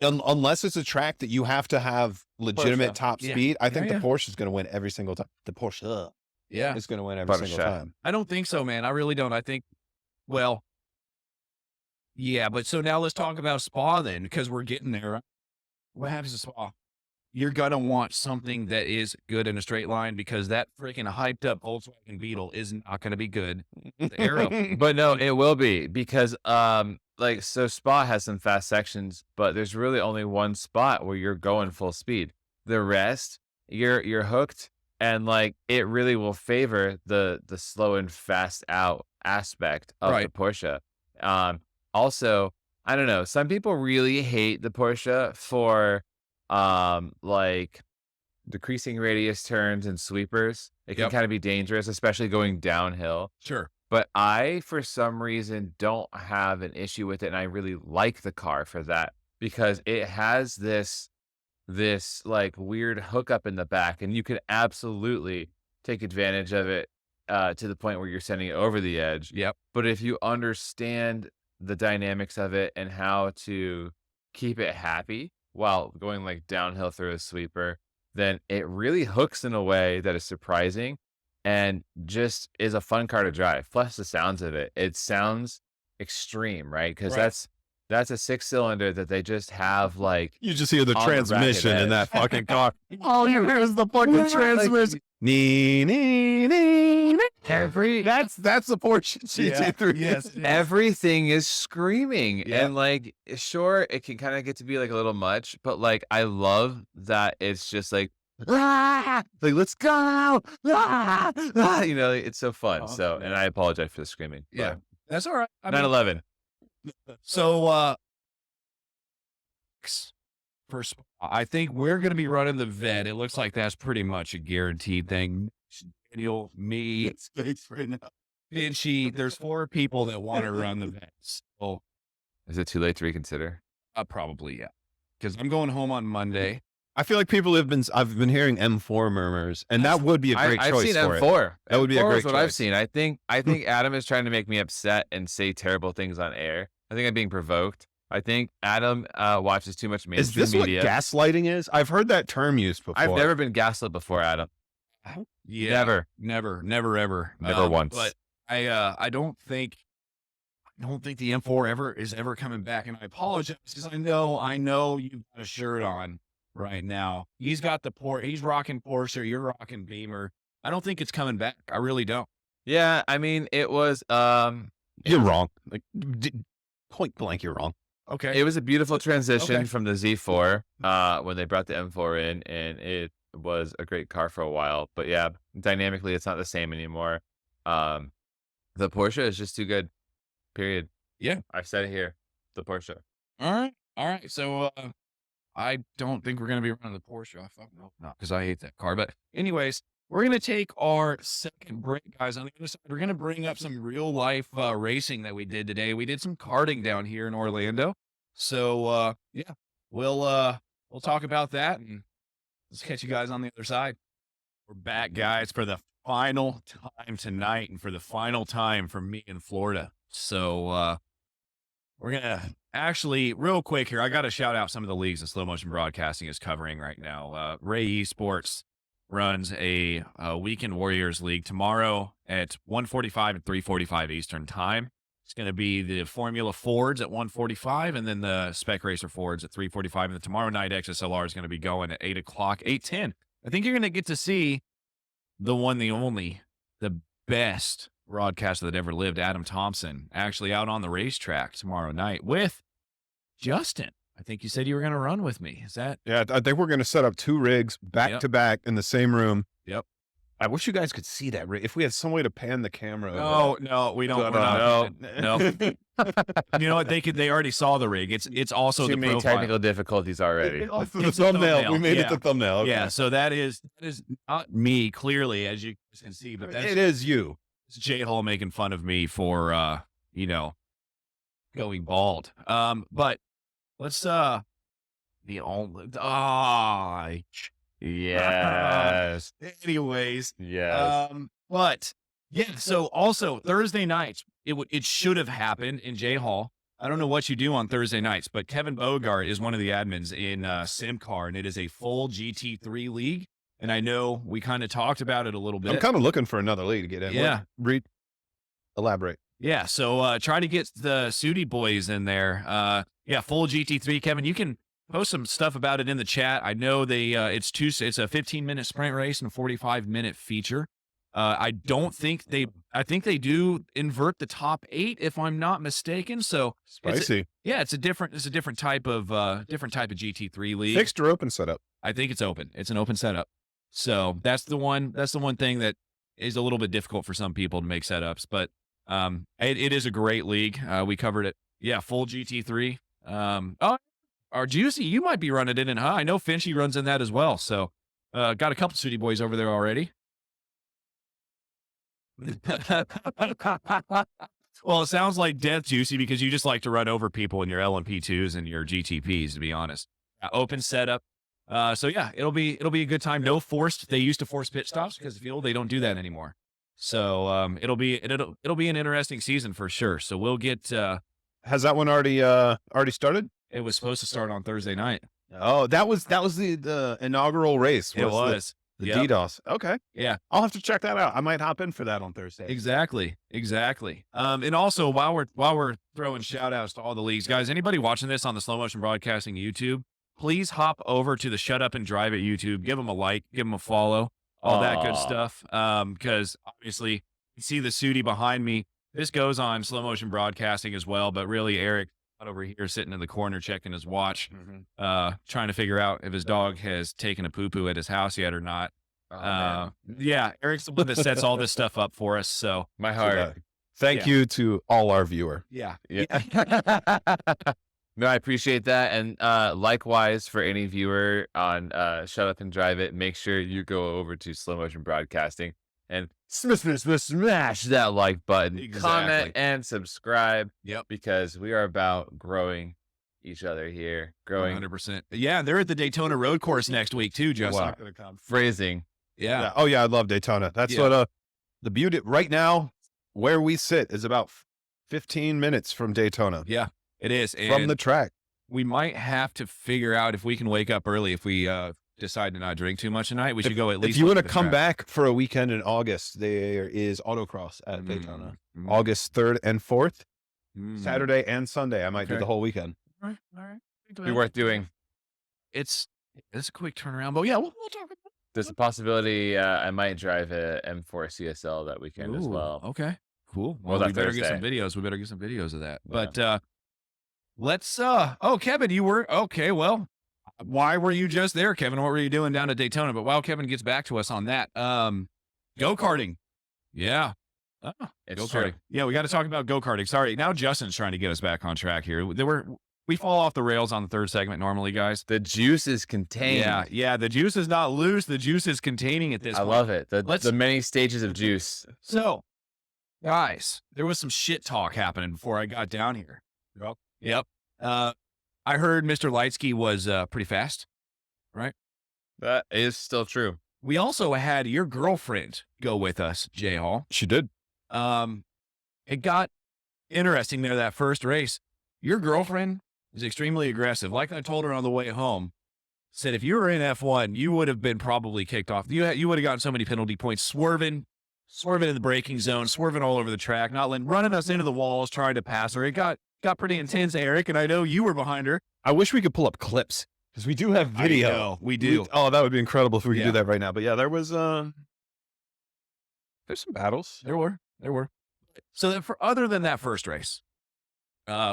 unless it's a track that you have to have legitimate Porsche. top Yeah. speed, I think Yeah, the Porsche is going to win every single time. The Porsche Yeah, is going to win every Porsche. single time. I don't think so, man. I really don't. I think, well, yeah, but so now let's talk about Spa then, because we're getting there. What happens to Spa? You're gonna want something that is good in a straight line, because that freaking hyped up Volkswagen Beetle is not gonna be good. The Arrow, But no, it will be because so Spa has some fast sections, but there's really only one spot where you're going full speed. The rest, you're hooked, and like it really will favor the slow and fast out aspect of Right. the Porsche. Also, I don't know, some people really hate the Porsche for like decreasing radius turns and sweepers. It can Yep. kind of be dangerous, especially going downhill. sure. But I, for some reason, don't have an issue with it, and I really like the car for that because it has this like weird hookup in the back, and you can absolutely take advantage of it to the point where you're sending it over the edge. Yep. But if you understand the dynamics of it and how to keep it happy while going like downhill through a sweeper, then it really hooks in a way that is surprising and just is a fun car to drive. Plus the sounds of it. It sounds extreme, right? Because Right. that's a 6-cylinder that they just have like You just hear the On the racket transmission in that edge. fucking car. All you hear is the fucking transmission. Nee, nee, nee, nee. That's the Porsche GT3. Yes. Everything is screaming. Yeah. And like, sure, it can kind of get to be like a little much, but like I love that it's just like, "Ah!" Like, let's go. Ah! Ah! It's so fun. Oh, So, and I apologize for the screaming. Yeah, that's all right. I But mean, 9/11. so for Spa, I think we're gonna be running the vet. It looks like that's pretty much a guaranteed thing. Daniel, me, space right now. Vinci, there's 4 people that want to run the vet. So Is it too late to reconsider? probably, yeah. Because I'm going home on Monday. I feel like I've been hearing M4 murmurs, and that would be a great I've choice seen for it. M4. That would be a M4 is great what I've choice. seen. I think Adam is trying to make me upset and say terrible things on air. I think I'm being provoked. I think Adam watches too much Is mainstream this what media. gaslighting is? I've heard that term used before. I've never been gaslit before, Adam. Yeah, Never. never, ever, Never once. But I don't think the M4 is ever coming back. And I apologize because I know you've got a shirt on right now. He's got he's rocking Porsche. You're rocking Beamer. I don't think it's coming back. I really don't. Yeah, I mean, it was You're wrong. Like, point blank, you're wrong. Okay. it was a beautiful transition Okay. from the Z4 when they brought the M4 in, and it was a great car for a while. But yeah, dynamically, it's not the same anymore. The Porsche is just too good. Period. Yeah. I've said it here. The Porsche. All right. So I don't think we're gonna be running the Porsche. I fucking hope not, because I hate that car. But anyways, we're going to take our second break, guys. On the other side, we're going to bring up some real life racing that we did today. We did some karting down here in Orlando. So, yeah, we'll talk about that, and let's catch you guys on the other side. We're back, guys, for the final time tonight and for the final time for me in Florida. So, we're going to actually, real quick here, I got to shout out some of the leagues that Slow Motion Broadcasting is covering right now. Ray Esports runs a Weekend Warriors League tomorrow at 1:45 and 3:45 Eastern Time. It's going to be the Formula Fords at 1:45 and then the Spec Racer Fords at 3:45. And then tomorrow night, XSLR is going to be going at 8 o'clock, 8:10. I think you're going to get to see the one, the only, the best broadcaster that ever lived, Adam Thompson, actually out on the racetrack tomorrow night with Justin. I think you said you were going to run with me. Is that? Yeah, I think we're going to set up 2 rigs back to back in the same room. Yep. I wish you guys could see that rig. If we had some way to pan the camera. No, we don't. No. You know what? They already saw the rig. It's also Too the many profile. technical difficulties already. It's the thumbnail. We made it the thumbnail. Okay. Yeah. So that is not me, clearly, as you can see, but It is you. it's J Hall making fun of me for going bald. But let's the only Yes. anyways. Yes. But yeah, so also Thursday nights, it should have happened in J Hall. I don't know what you do on Thursday nights, but Kevin Bogart is one of the admins in SimCar, and it is a full GT3 league. And I know we kind of talked about it a little bit. I'm kind of looking for another league to get in. Yeah. Elaborate. Yeah, so try to get the Sudi boys in there. Yeah, full GT3. Kevin, you can post some stuff about it in the chat. I know it's a 15-minute sprint race and a 45-minute feature. I think they do invert the top 8 if I'm not mistaken. So Spicy. it's a different type of GT3 league. Fixed or open setup? I think it's open. It's an open setup. So that's the one thing that is a little bit difficult for some people to make setups, but it is a great league. We covered it. Yeah, full GT3. Our Juicy, you might be running it in, huh? I know Finchy runs in that as well. So got a couple Sudi boys over there already. Well, it sounds like death, Juicy, because you just like to run over people in your LMP2s and your GTPs, to be honest. Open setup. So yeah, it'll be a good time. No forced. They used to force pit stops because of fuel. They don't do that anymore. So it'll be an interesting season for sure. So we'll get. Has that one already started? It was supposed to start on Thursday night. Oh, that was the inaugural race. It was the Yep. DDoS. Okay. Yeah. I'll have to check that out. I might hop in for that on Thursday. Exactly. And also while we're throwing shout outs to all the leagues, guys, anybody watching this on the Slow Motion Broadcasting YouTube, please hop over to the Shut Up and Drive It YouTube. Give them a like, give them a follow, all that good stuff. Because obviously you see the Sudi behind me. This goes on Slow Motion Broadcasting as well, but really Eric over here sitting in the corner checking his watch, trying to figure out if his dog has taken a poo-poo at his house yet or not. Yeah, Eric's the one that sets all this stuff up for us. So My heart. Thank you to all our viewer. yeah. No, I appreciate that. And likewise for any viewer on Shut Up and Drive It, make sure you go over to Slow Motion Broadcasting and smash that like button, Exactly. comment, and subscribe. Yep. Because we are about growing each other here, growing 100%. Yeah, they're at the Daytona Road Course next week too, Justin. Wow. Gonna come. phrasing. Yeah. Oh yeah, I love Daytona. That's what the beauty right now where we sit is about 15 minutes from Daytona. Yeah, it is. And From the track. we might have to figure out if we can wake up early if we decide to not drink too much tonight. We should go at least. If you look want to at the come track. back for a weekend in August, there is autocross at Daytona. Mm. August 3rd and 4th, Mm. Saturday and Sunday. I might do Okay. the whole weekend. All right. Be worth doing. It's a quick turnaround, but yeah, we'll talk about it. There's a possibility I might drive a M4 CSL that weekend as Ooh, well. Okay, cool. Well, Well, we that better get some Thursday. videos. We better get some videos of that. Yeah. But let's. Oh, Kevin, you were okay. Well, why were you just there, Kevin? What were you doing down at Daytona? But while Kevin gets back to us on that, go karting. Yeah. It's Go true. karting. Yeah, we got to talk about go karting. Sorry, now Justin's trying to get us back on track here. We we fall off the rails on the third segment normally, guys. The juice is contained. Yeah. The juice is not loose. The juice is containing at this I point. love it. The many stages of juice. So, guys, there was some shit talk happening before I got down here. Yep. I heard Mr. Lightsky was pretty fast. That is still true. We also had your girlfriend go with us, Jay Hall. She did. It got interesting there that first race. Your girlfriend is extremely aggressive. Like I told her on the way home, said if you were in F1, you would have been probably kicked off. You would have gotten so many penalty points, swerving in the braking zone, swerving all over the track, running us into the walls, trying to pass her. It got pretty intense, Eric, and I know you were behind her. I wish we could pull up clips because we do have video. I know, we do. Oh, that would be incredible if we could Yeah. do that right now. But yeah, there was there's some battles. There were. So then other than that first race,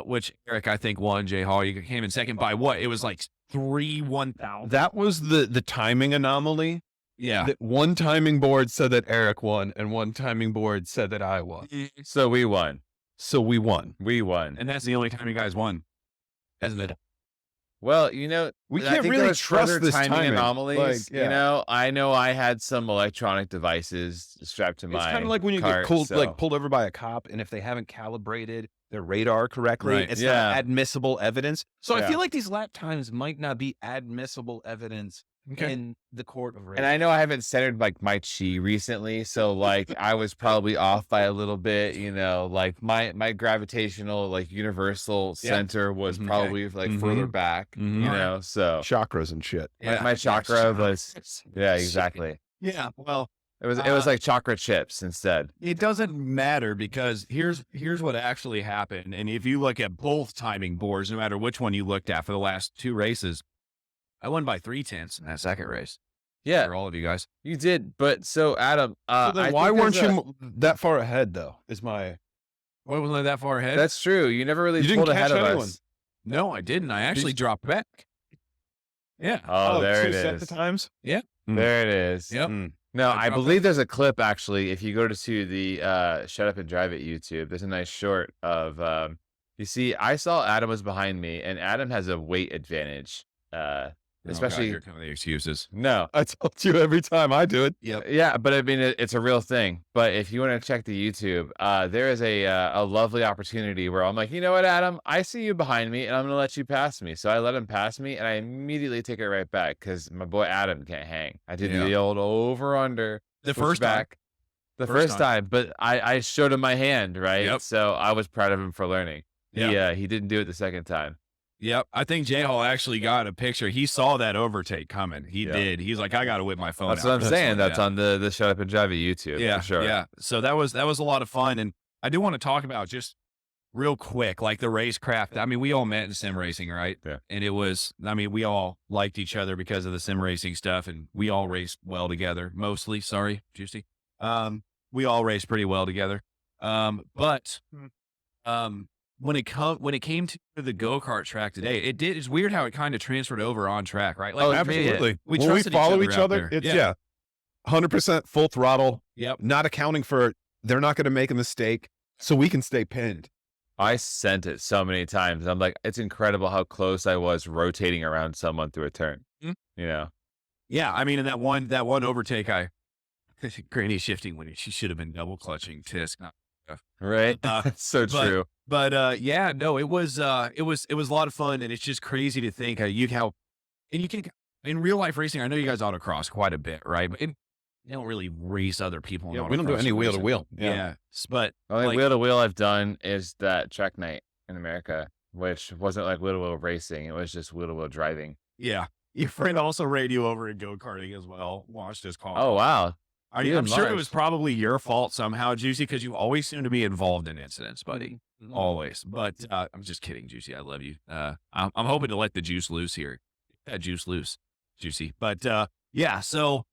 which Eric, I think, won, Jay Hall, you came in second by what? It was like 1,000. That was the timing anomaly. Yeah. That one timing board said that Eric won, and one timing board said that I won. So we won. So we won. We won. And that's the only time you guys won, isn't it? Well, We I can't think really there was trust further this timing. anomalies. Like, yeah. I know I had some electronic devices strapped to It's my kind of like when you cart, get pulled over by a cop, and if they haven't calibrated their radar correctly, Right. it's Yeah. not admissible evidence. So I Yeah. feel like these lap times might not be admissible evidence in the court of race. And I know I haven't centered like my chi recently, so like I was probably off by a little bit, like my gravitational like universal center was Mhm. probably like further back, Mhm. so chakras and shit. my chakra was exactly. Yeah. Well, It was like chakra chips instead. it doesn't matter because here's what actually happened. And if you look at both timing boards, no matter which one you looked at for the last two races, I won by 0.3 in that second race. Yeah, For all of you guys. you did. But so Adam, So then I why think weren't there's you that far ahead though? Is my Why wasn't I that far ahead? That's true. You never really You didn't pulled ahead catch of anyone. us. No, I didn't. I actually dropped back. Yeah. Oh, there two it set is. the times. There it is. Yep. No, I I dropped believe there's a clip actually. If you go to the Shut Up and Drive It YouTube, there's a nice short of you see, I saw Adam was behind me, and Adam has a weight advantage. Especially here come the excuses. no. I told you every time I do it. Yeah, but I mean it's a real thing. But if you want to check the YouTube, there is a lovely opportunity where I'm like, you know what, Adam, I see you behind me, and I'm gonna let you pass me. So I let him pass me, and I immediately take it right back because my boy Adam can't hang. I did the old over under The push first time. back, the first time, but I showed him my hand, right? Yep. So I was proud of him for learning. Yeah. He didn't do it the second time. Yep. I think J Hall actually got a picture. He saw that overtake coming. He did. He's like, I got to whip my phone That's out what I'm for this saying. one. That's Yeah. on the Shut Up and Drive It YouTube. Yeah, for sure. yeah. So that was a lot of fun, and I do want to talk about just real quick, like the racecraft. I mean, we all met in sim racing, right? Yeah. And it was, I mean, we all liked each other because of the sim racing stuff, and we all raced well together. Mostly, sorry, Juicy. We all raced pretty well together. But when it came to the go-kart track today, it's weird how it kind of transferred over on track, right? Like, Oh, we Absolutely. We when we trusted follow each each other other, out there. it's Yeah. 100% full throttle. Yep. Not accounting for they're not going to make a mistake, so we can stay pinned. I sent it so many times. I'm like, it's incredible how close I was rotating around someone through a turn. Mhm. You know, Yeah, I mean, in that one overtake, granny shifting when she should have been double clutching Tisk. right? So but- true. But yeah, no, it was a lot of fun, and it's just crazy to think you can in real life racing. I know you guys autocross quite a bit, right? But you don't really race other people. Yeah, in we don't do autocross any wheel to racing. wheel. Yeah, but Only like- wheel to wheel I've done is that track night in America, which wasn't like wheel to wheel racing. It was just wheel to wheel driving. yeah, your friend also ran you over in go karting as well. Watched his call. Oh wow. I'm Even sure it March. was probably your fault somehow, Juicy, because you always seem to be involved in incidents, buddy. Always. But I'm just kidding, Juicy. I love you. I'm hoping to let the juice loose here. That juice loose, Juicy. But yeah, so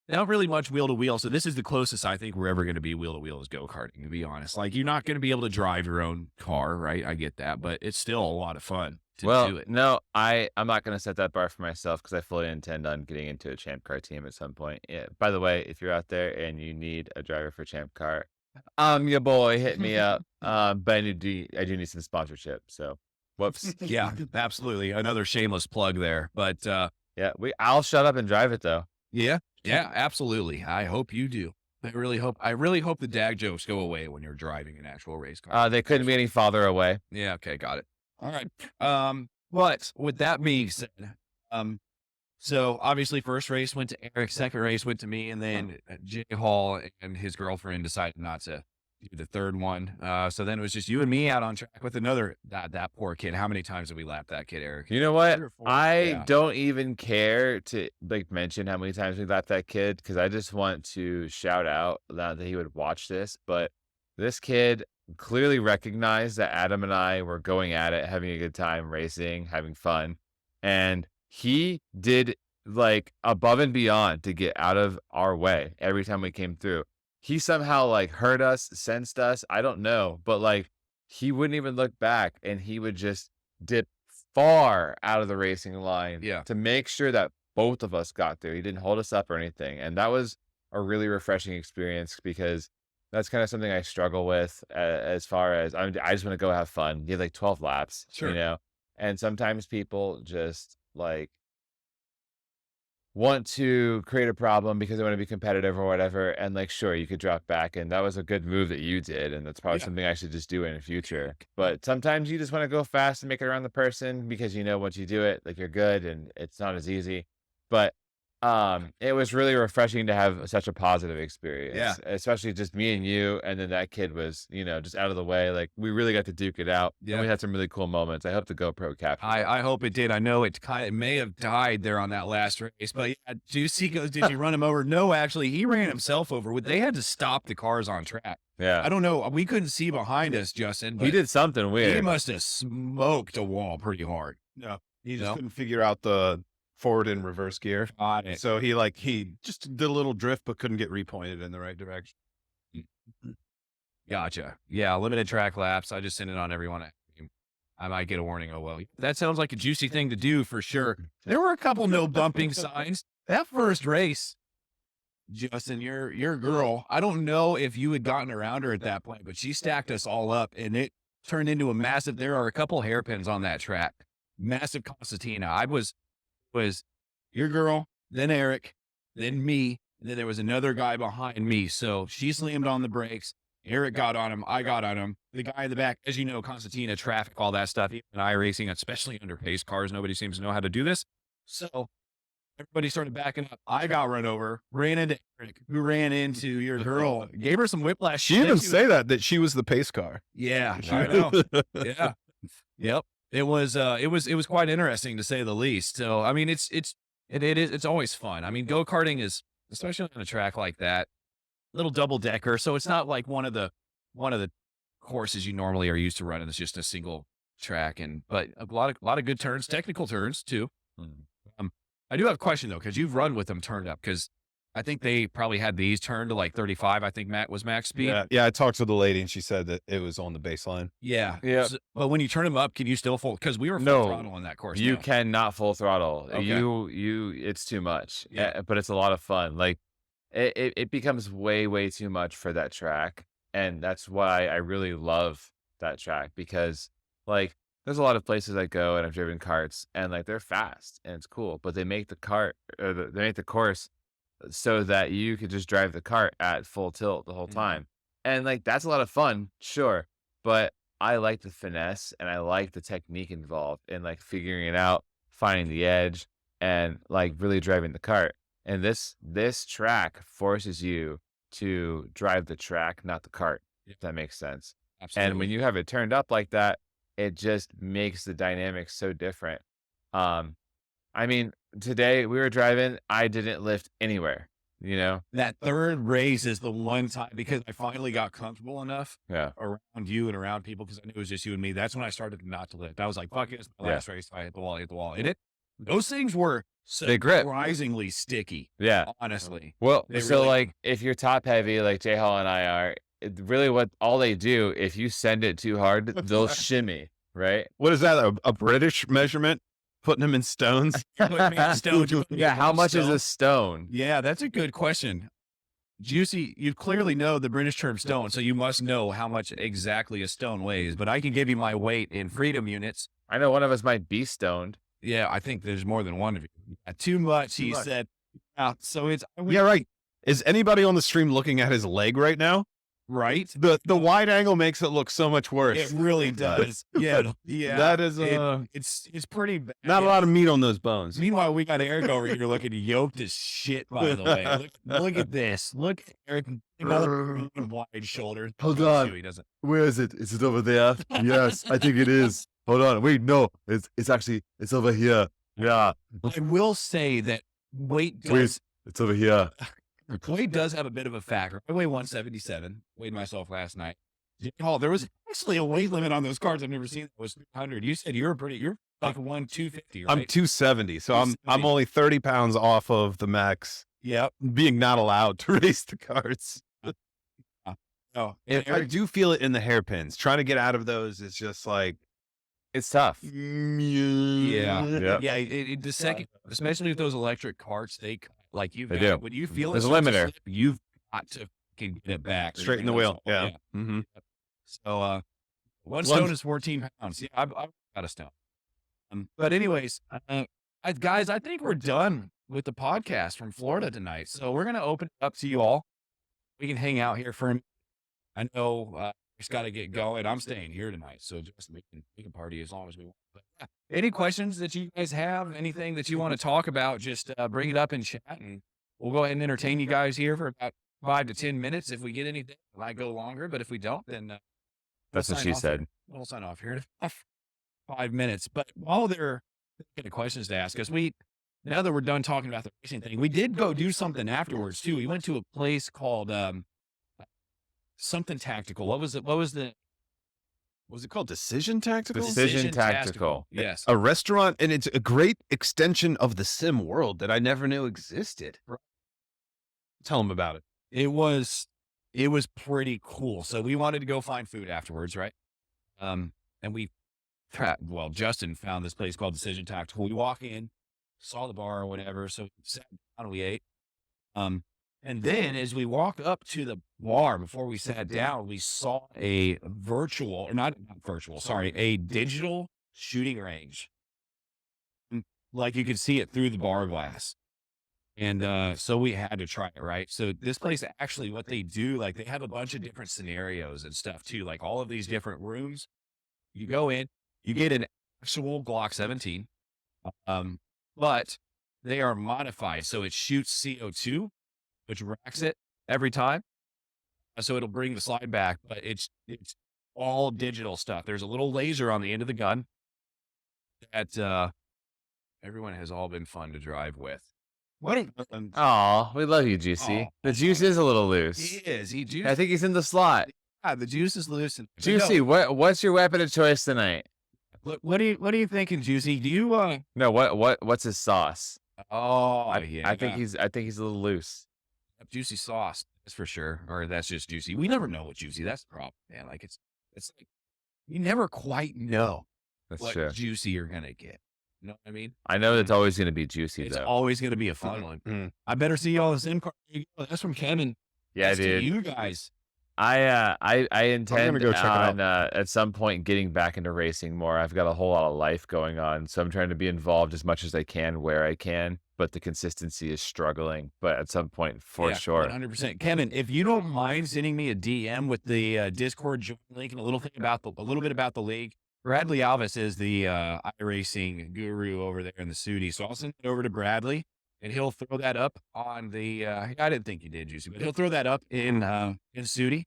not really much wheel to wheel. So this is the closest I think we're ever going to be wheel to wheel is go karting, to be honest. Like, you're not going to be able to drive your own car, right? I get that, but it's still a lot of fun to do it. No, I'm not going to set that bar for myself because I fully intend on getting into a Champ Car team at some point. Yeah. By the way, if you're out there and you need a driver for Champ Car, your boy, hit me up. But I do need some sponsorship. So Whoops. Yeah, absolutely. Another shameless plug there. But Yeah, I'll shut up and drive it though. yeah, absolutely. I hope you do. I really hope the dad jokes go away when you're driving an actual race car. They couldn't be any farther away. Yeah, okay, got it. All right. But with that being said, so obviously first race went to Eric, second race went to me, and then Jay Hall and his girlfriend decided not to do the third one. So then it was just you and me out on track with another that poor kid. How many times did we lap that kid, Eric? You know what? 3 or 4. I don't even care to mention how many times we lapped that kid because I just want to shout out that he would watch this. But this kid clearly recognized that Adam and I were going at it, having a good time, racing, having fun, and he did above and beyond to get out of our way every time we came through. He somehow heard us, sensed us. I don't know, but he wouldn't even look back, and he would just dip far out of the racing line to make sure that both of us got through. He didn't hold us up or anything, and that was a really refreshing experience because that's kind of something I struggle with as far as I just want to go have fun. You have 12 laps, and sometimes people just want to create a problem because they want to be competitive or whatever. And sure, you could drop back. And that was a good move that you did. And that's probably something I should just do in the future. But sometimes you just want to go fast and make it around the person because once you do it, you're good and it's not as easy. But it was really refreshing to have such a positive experience, especially just me and you. And then that kid was, just out of the way. We really got to duke it out. And we had some really cool moments. I hope the GoPro captured. I hope it did. I know it may have died there on that last race, but Juicy goes, did you run him over? No, actually, he ran himself over. They had to stop the cars on track. Yeah. I don't know. We couldn't see behind us, Justin. He did something weird. He must have smoked a wall pretty hard. No, he just couldn't figure out the forward and reverse gear. So he just did a little drift, but couldn't get repointed in the right direction. Gotcha. Yeah, limited track laps. I just send it on everyone. I might get a warning. Oh, well, that sounds like a juicy thing to do for sure. There were a couple no bumping signs. That first race, Justin, your girl, I don't know if you had gotten around her at that point, but she stacked us all up and it turned into a massive, there are a couple hairpins on that track. Massive concertina. I was your girl, then Eric, then me, and then there was another guy behind me. So she slammed on the brakes. Eric got on him. I got on him. The guy in the back, as you know, concertina, traffic, all that stuff, even iRacing, especially under pace cars, nobody seems to know how to do this. So everybody started backing up. I got run over, ran into Eric, who ran into your girl, gave her some whiplash. She didn't say that she was the pace car. Yeah, I know. Yeah. Yep. It was quite interesting to say the least. So, I mean, it's always fun. I mean, go-karting is, especially on a track like that, little double decker. So it's not like one of the courses you normally are used to running. It's just a single track but a lot of good turns, technical turns too. I do have a question though, cause you've run with them turned up. Cause I think they probably had these turned to 35. I think max speed. Yeah. I talked to the lady and she said that it was on the baseline. Yeah. So, but when you turn them up, can you still full? Cause we were full throttle on that course. You cannot full throttle. Okay. It's too much. Yeah. But it's a lot of fun. It becomes way too much for that track. And that's why I really love that track because there's a lot of places I go and I've driven karts and they're fast and it's cool, but they make they make the course so that you could just drive the cart at full tilt the whole time. And that's a lot of fun, sure. But I like the finesse and I like the technique involved in figuring it out, finding the edge and really driving the cart. And this track forces you to drive the track, not the cart, if that makes sense. Absolutely. And when you have it turned up like that, it just makes the dynamics so different. I mean, today we were driving, I didn't lift anywhere, That third race is the one time because I finally got comfortable enough around you and around people because I knew it was just you and me. That's when I started not to lift. I was like, fuck it, it's my last race. I hit the wall. And those things were surprisingly sticky. Yeah. Honestly. Well, They so really- if you're top heavy like Jay Hall and I are, really all they do, if you send it too hard, they'll shimmy, right? What is that? A British measurement? Putting them in stones? Put me in stones, you put me Yeah, in how much is stone. a stone? Yeah, that's a good question. Juicy, you clearly know the British term stone, so you must know how much exactly a stone weighs. But I can give you my weight in freedom units. I know one of us might be stoned. Yeah, I think there's more than one of you. Yeah, too much, he said. Yeah, so it's Yeah, right. Is anybody on the stream looking at his leg right now? right. The wide angle makes it look so much worse. It really does. Yeah, yeah. That is It's pretty bad. not a lot of meat on those bones. Meanwhile, we got Eric over here looking yoked as shit. By the way, look at this. Look at Eric, another wide shoulders. Hold on. He doesn't. Where is it? Is it over there? Yes, I think it is. Hold on. Wait, no. It's actually it's over here. Yeah. I will say that weight Wait, does it's over here. weight does have a bit of a factor. I weigh 177. Weighed myself last night. Oh, there was actually a weight limit on those cars. I've never seen. It was 300. You said you're like 250. Right? I'm 270, so I'm 270. only 30 pounds off of the max. Yep. Being not allowed to race the carts. Oh, I do feel it in the hairpins. Trying to get out of those is just like It's tough. yeah. Yep. Yeah, the second, especially with those electric carts, they like They do. when you feel There's it a start to limiter. slip, you've got to get it back. or you're straighten the gonna wheel. fall. Yeah. Mm-hmm. So, one stone is 14 pounds. Yeah, I've got a stone. But anyways, guys, I think we're done with the podcast from Florida tonight. So we're gonna open it up to you all. We can hang out here for a minute. I know just got to get going. I'm staying here tonight, so just we can party as long as we want. But yeah, any questions that you guys have, anything that you want to talk about, just bring it up in chat, and we'll go ahead and entertain you guys here for about 5 to 10 minutes. If we get anything, it might go longer, but if we don't, then That's what she said. We'll sign off here in 5 minutes. But while they're thinking of questions to ask us, now that we're done talking about the racing thing, we did go do something afterwards too. We went to a place called something tactical. What was it? Was it called Decision Tactical? Decision Tactical. Yes. A restaurant, and it's a great extension of the sim world that I never knew existed. Tell them about it. It was pretty cool. So we wanted to go find food afterwards, right? And Justin found this place called Decision Tactical. We walk in, saw the bar or whatever, so we sat down, we ate. And then as we walk up to the bar before we sat down, we saw a digital shooting range. Like you could see it through the bar glass. And so we had to try it, right? So this place, actually what they do, like they have a bunch of different scenarios and stuff too, like all of these different rooms. You go in, you get an actual Glock 17, but they are modified. So it shoots CO2, which racks it every time. So it'll bring the slide back, but it's all digital stuff. There's a little laser on the end of the gun that everyone has all been fun to drive with. Oh, we love you, Juicy. Aw. The juice is a little loose. He is. I think he's in the slot. Yeah, the juice is loose. Juicy, what's your weapon of choice tonight? What are you thinking, Juicy? Do you No, what's his sauce? yeah. I think he's a little loose. Juicy sauce, that's for sure. Or that's just Juicy. We never know what Juicy. That's the problem. Yeah, like it's like you never quite know That's what true. Juicy you're gonna get. You know what I mean? I know it's always going to be juicy It's though. always gonna be a fun one. Mm. I better see y'all this in car. That's from Kevin. Yeah, That's to dude. you guys. I intend go check it out. on at some point getting back into racing more. I've got a whole lot of life going on, so I'm trying to be involved as much as I can where I can, but the consistency is struggling. But at some point, for sure. 100%. Kevin, if you don't mind sending me a DM with the Discord join link and a little bit about the league. Bradley Alvis is the iRacing guru over there in the Sudi, so I'll send it over to Bradley, and he'll throw that up on the. I didn't think you did, Juicy, but he'll throw that up in Sudi.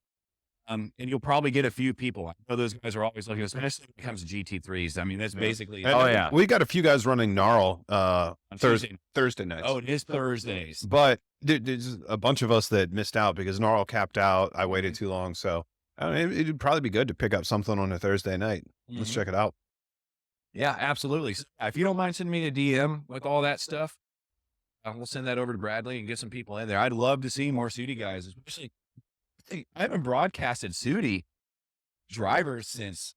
And you'll probably get a few people. I know those guys are always looking, especially when it comes to GT3s. I mean, that's basically. And Oh, yeah. we got a few guys running Gnarl on Tuesday. Thursday nights. Oh, it is Thursdays. But there's a bunch of us that missed out because Gnarl capped out. I waited too long, so I mean, it'd probably be good to pick up something on a Thursday night. Let's Mhm. check it out. Yeah, absolutely. So, if you don't mind sending me a DM with all that stuff, we'll send that over to Bradley and get some people in there. I'd love to see more Sudi guys, especially. I haven't broadcasted Sudi drivers since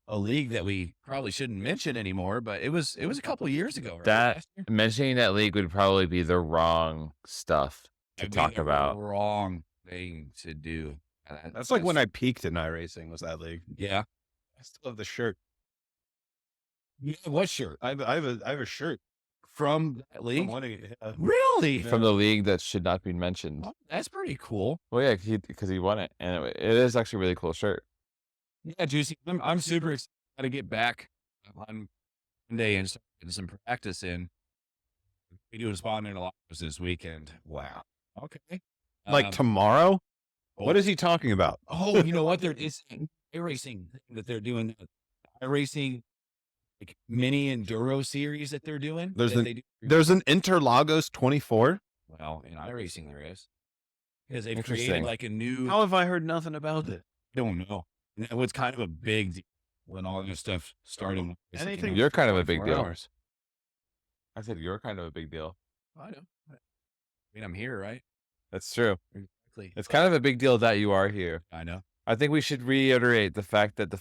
a league that we probably shouldn't mention anymore, but it was a couple of years ago. Right? That Last year? mentioning that league would probably be the wrong stuff to talk about. Wrong thing to do. That's like when I peaked in iRacing, was that league. Yeah. I still have the shirt. Yeah, what shirt? I have a shirt From that from league? winning it. Yeah. Really? From the league that should not be mentioned. Oh, that's pretty cool. Well, yeah, because he won it, and it is actually a really cool shirt. Yeah, Juicy. I'm super excited to get back on Monday and start getting some practice in. We do a spot in a lot this weekend. Wow. Okay. Like tomorrow? What oh. is he talking about? Oh, you know what? It's an iRacing thing that they're doing. iRacing like mini enduro series that they're doing. There's that an- they do. There's an Interlagos 24. Well, in iRacing there is. Because they've Interesting. created like a new How have I heard nothing about it? I don't know. And that was kind of a big deal when all this stuff started. Anything You're kind of a big 24 deal. hours. I said you're kind of a big deal. I know. I mean, I'm here, right? That's true. Exactly. It's kind of a big deal that you are here. I know. I think we should reiterate the fact that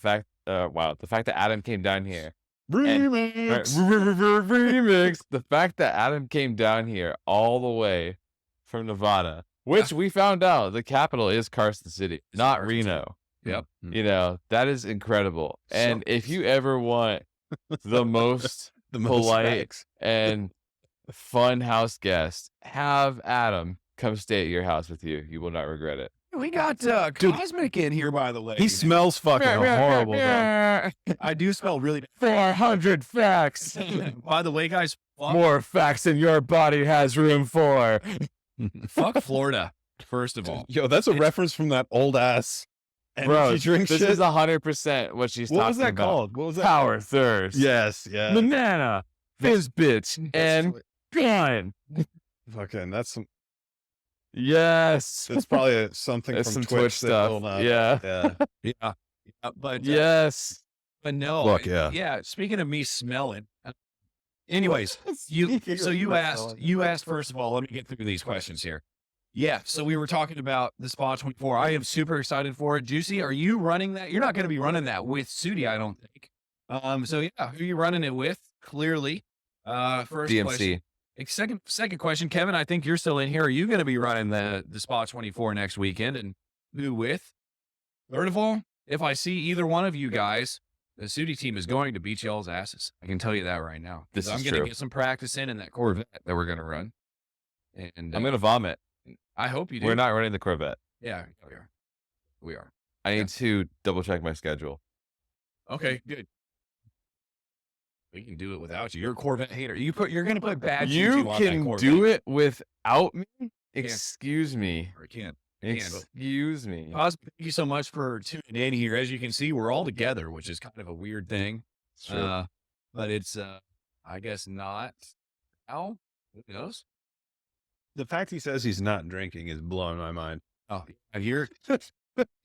Adam came down here. Remix. Remix. The fact that Adam came down here all the way from Nevada, which we found out the capital is Carson City, It's not Carson City. Reno. Yep. You know, that is incredible. So- And if you ever want the most The most polite facts. and fun house guest, have Adam come stay at your house with you. You will not regret it. We got Cosmic in here, by the way. He smells fucking horrible, though. I do smell really 400 facts. bad. By the way, guys, fuck, More facts than your body has room for. fuck Florida, first of all. Yo, that's a reference from that old ass Bro, energy drink this shit. is 100% what she's What talking was that about. called? What was that? Power Thirst. Yes, yeah. Banana. Fizbit. And gun. Fucking, that's Yes. probably something That's from some Twitch that stuff. will not- Yeah. Yeah. Yeah, but Yes. but no. Look, yeah. Yeah. Speaking of me smelling. Anyways, you asked first of all. Let me get through these questions here. Yeah. So we were talking about the Spa 24. I am super excited for it. Juicy, are you running that? You're not going to be running that with Sudi, I don't think. So yeah, who are you running it with? Clearly. First DMC. question. Second question, Kevin. I think you're still in here. Are you going to be running the Spa 24 next weekend, and who with? Third of all, if I see either one of you guys, the Sudi team is going to beat y'all's asses. I can tell you that right now. This I'm is going true. to get some practice in that Corvette that we're going to run, and I'm going to vomit. I hope you do. We're not running the Corvette. Yeah, we are. We are. I need to double check my schedule. Okay, good. We can do it without you. You're a Corvette hater. You're going to put bad You juju on that can Corvette. do it without me? Excuse me. Or can't. Excuse me. Cosby, thank you so much for tuning in here. As you can see, we're all together, which is kind of a weird thing. It's true. But it's, I guess not. How? Who knows? The fact he says he's not drinking is blowing my mind. Oh, you're.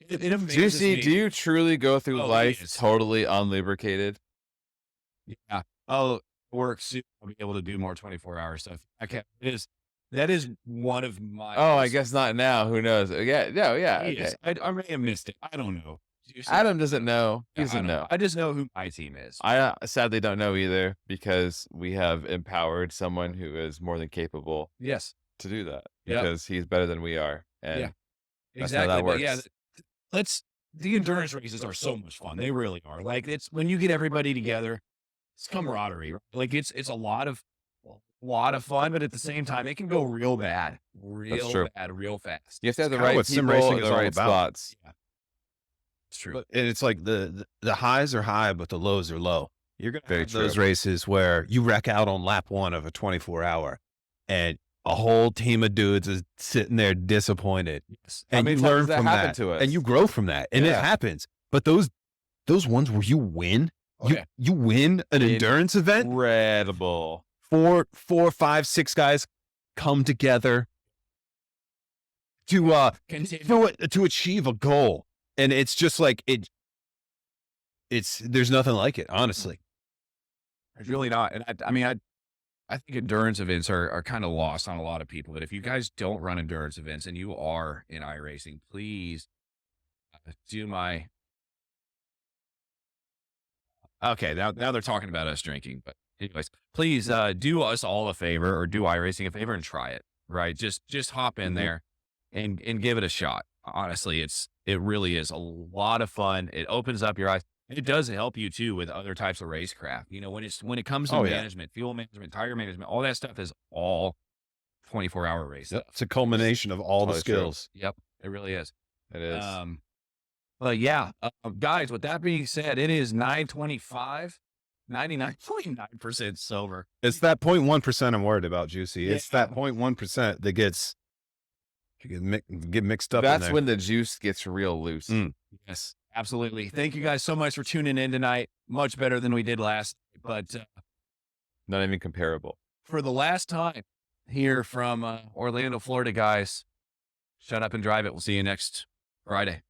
It amazes Juicy, me. do you truly go through Oh, life yes. totally unlubricated? Yeah. Oh, work soon. I'll be able to do more 24-hour stuff. Okay. That is one of my. Oh, I guess not now. Who knows? Yeah, no, yeah. Yes, Okay. I may have missed it. I don't know. Adam doesn't know. He I doesn't don't know. I just know who my team is. I sadly don't know either because we have empowered someone who is more than capable Yes. to do that Yep. because he's better than we are. And Yeah. that's how Exactly. that But yeah, works. the endurance races are so much fun. They really are. Like it's when you get everybody together, it's camaraderie. Right? Like it's a lot of fun, but at the same time, it can go real bad, true. real fast. You have to have the kinda right what people sim racing in is the all right about. spots. It's true. But and it's like the highs are high, but the lows are low. You're gonna Very have those true. races where you wreck out on lap 1 of a 24-hour, and a whole team of dudes is sitting there disappointed, Yes. and many you times learn does that from happen that, to us? and you grow from that, and it Yeah. happens. But those ones where you win, Okay. you win an endurance event. Incredible. Four, 5, 6 guys come together Continue. to achieve a goal, and it's just like there's nothing like it, honestly. It's really not. And I think endurance events are kind of lost on a lot of people. But if you guys don't run endurance events and you are in iRacing, please do my. Okay, now they're talking about us drinking, but anyways, please do us all a favor or do iRacing a favor and try it. right? Just hop in there and give it a shot. Honestly, it really is a lot of fun. It opens up your eyes. It does help you too with other types of racecraft. You know, when it comes to Oh, yeah. management, fuel management, tire management, all that stuff is all 24-hour race stuff. It's a culmination of all the Totally true. skills. Yep, it really is. It is. But yeah, guys, with that being said, it is 9:25, 99.9% sober. It's that 0.1% I'm worried about, Juicy. Yeah. It's that 0.1% that get mixed up. in That's there. when the juice gets real loose. Mm. Yes, absolutely. Thank you guys so much for tuning in tonight. Much better than we did last. But Not even comparable. for the last time here from Orlando, Florida, guys, shut up and drive it. We'll see you next Friday.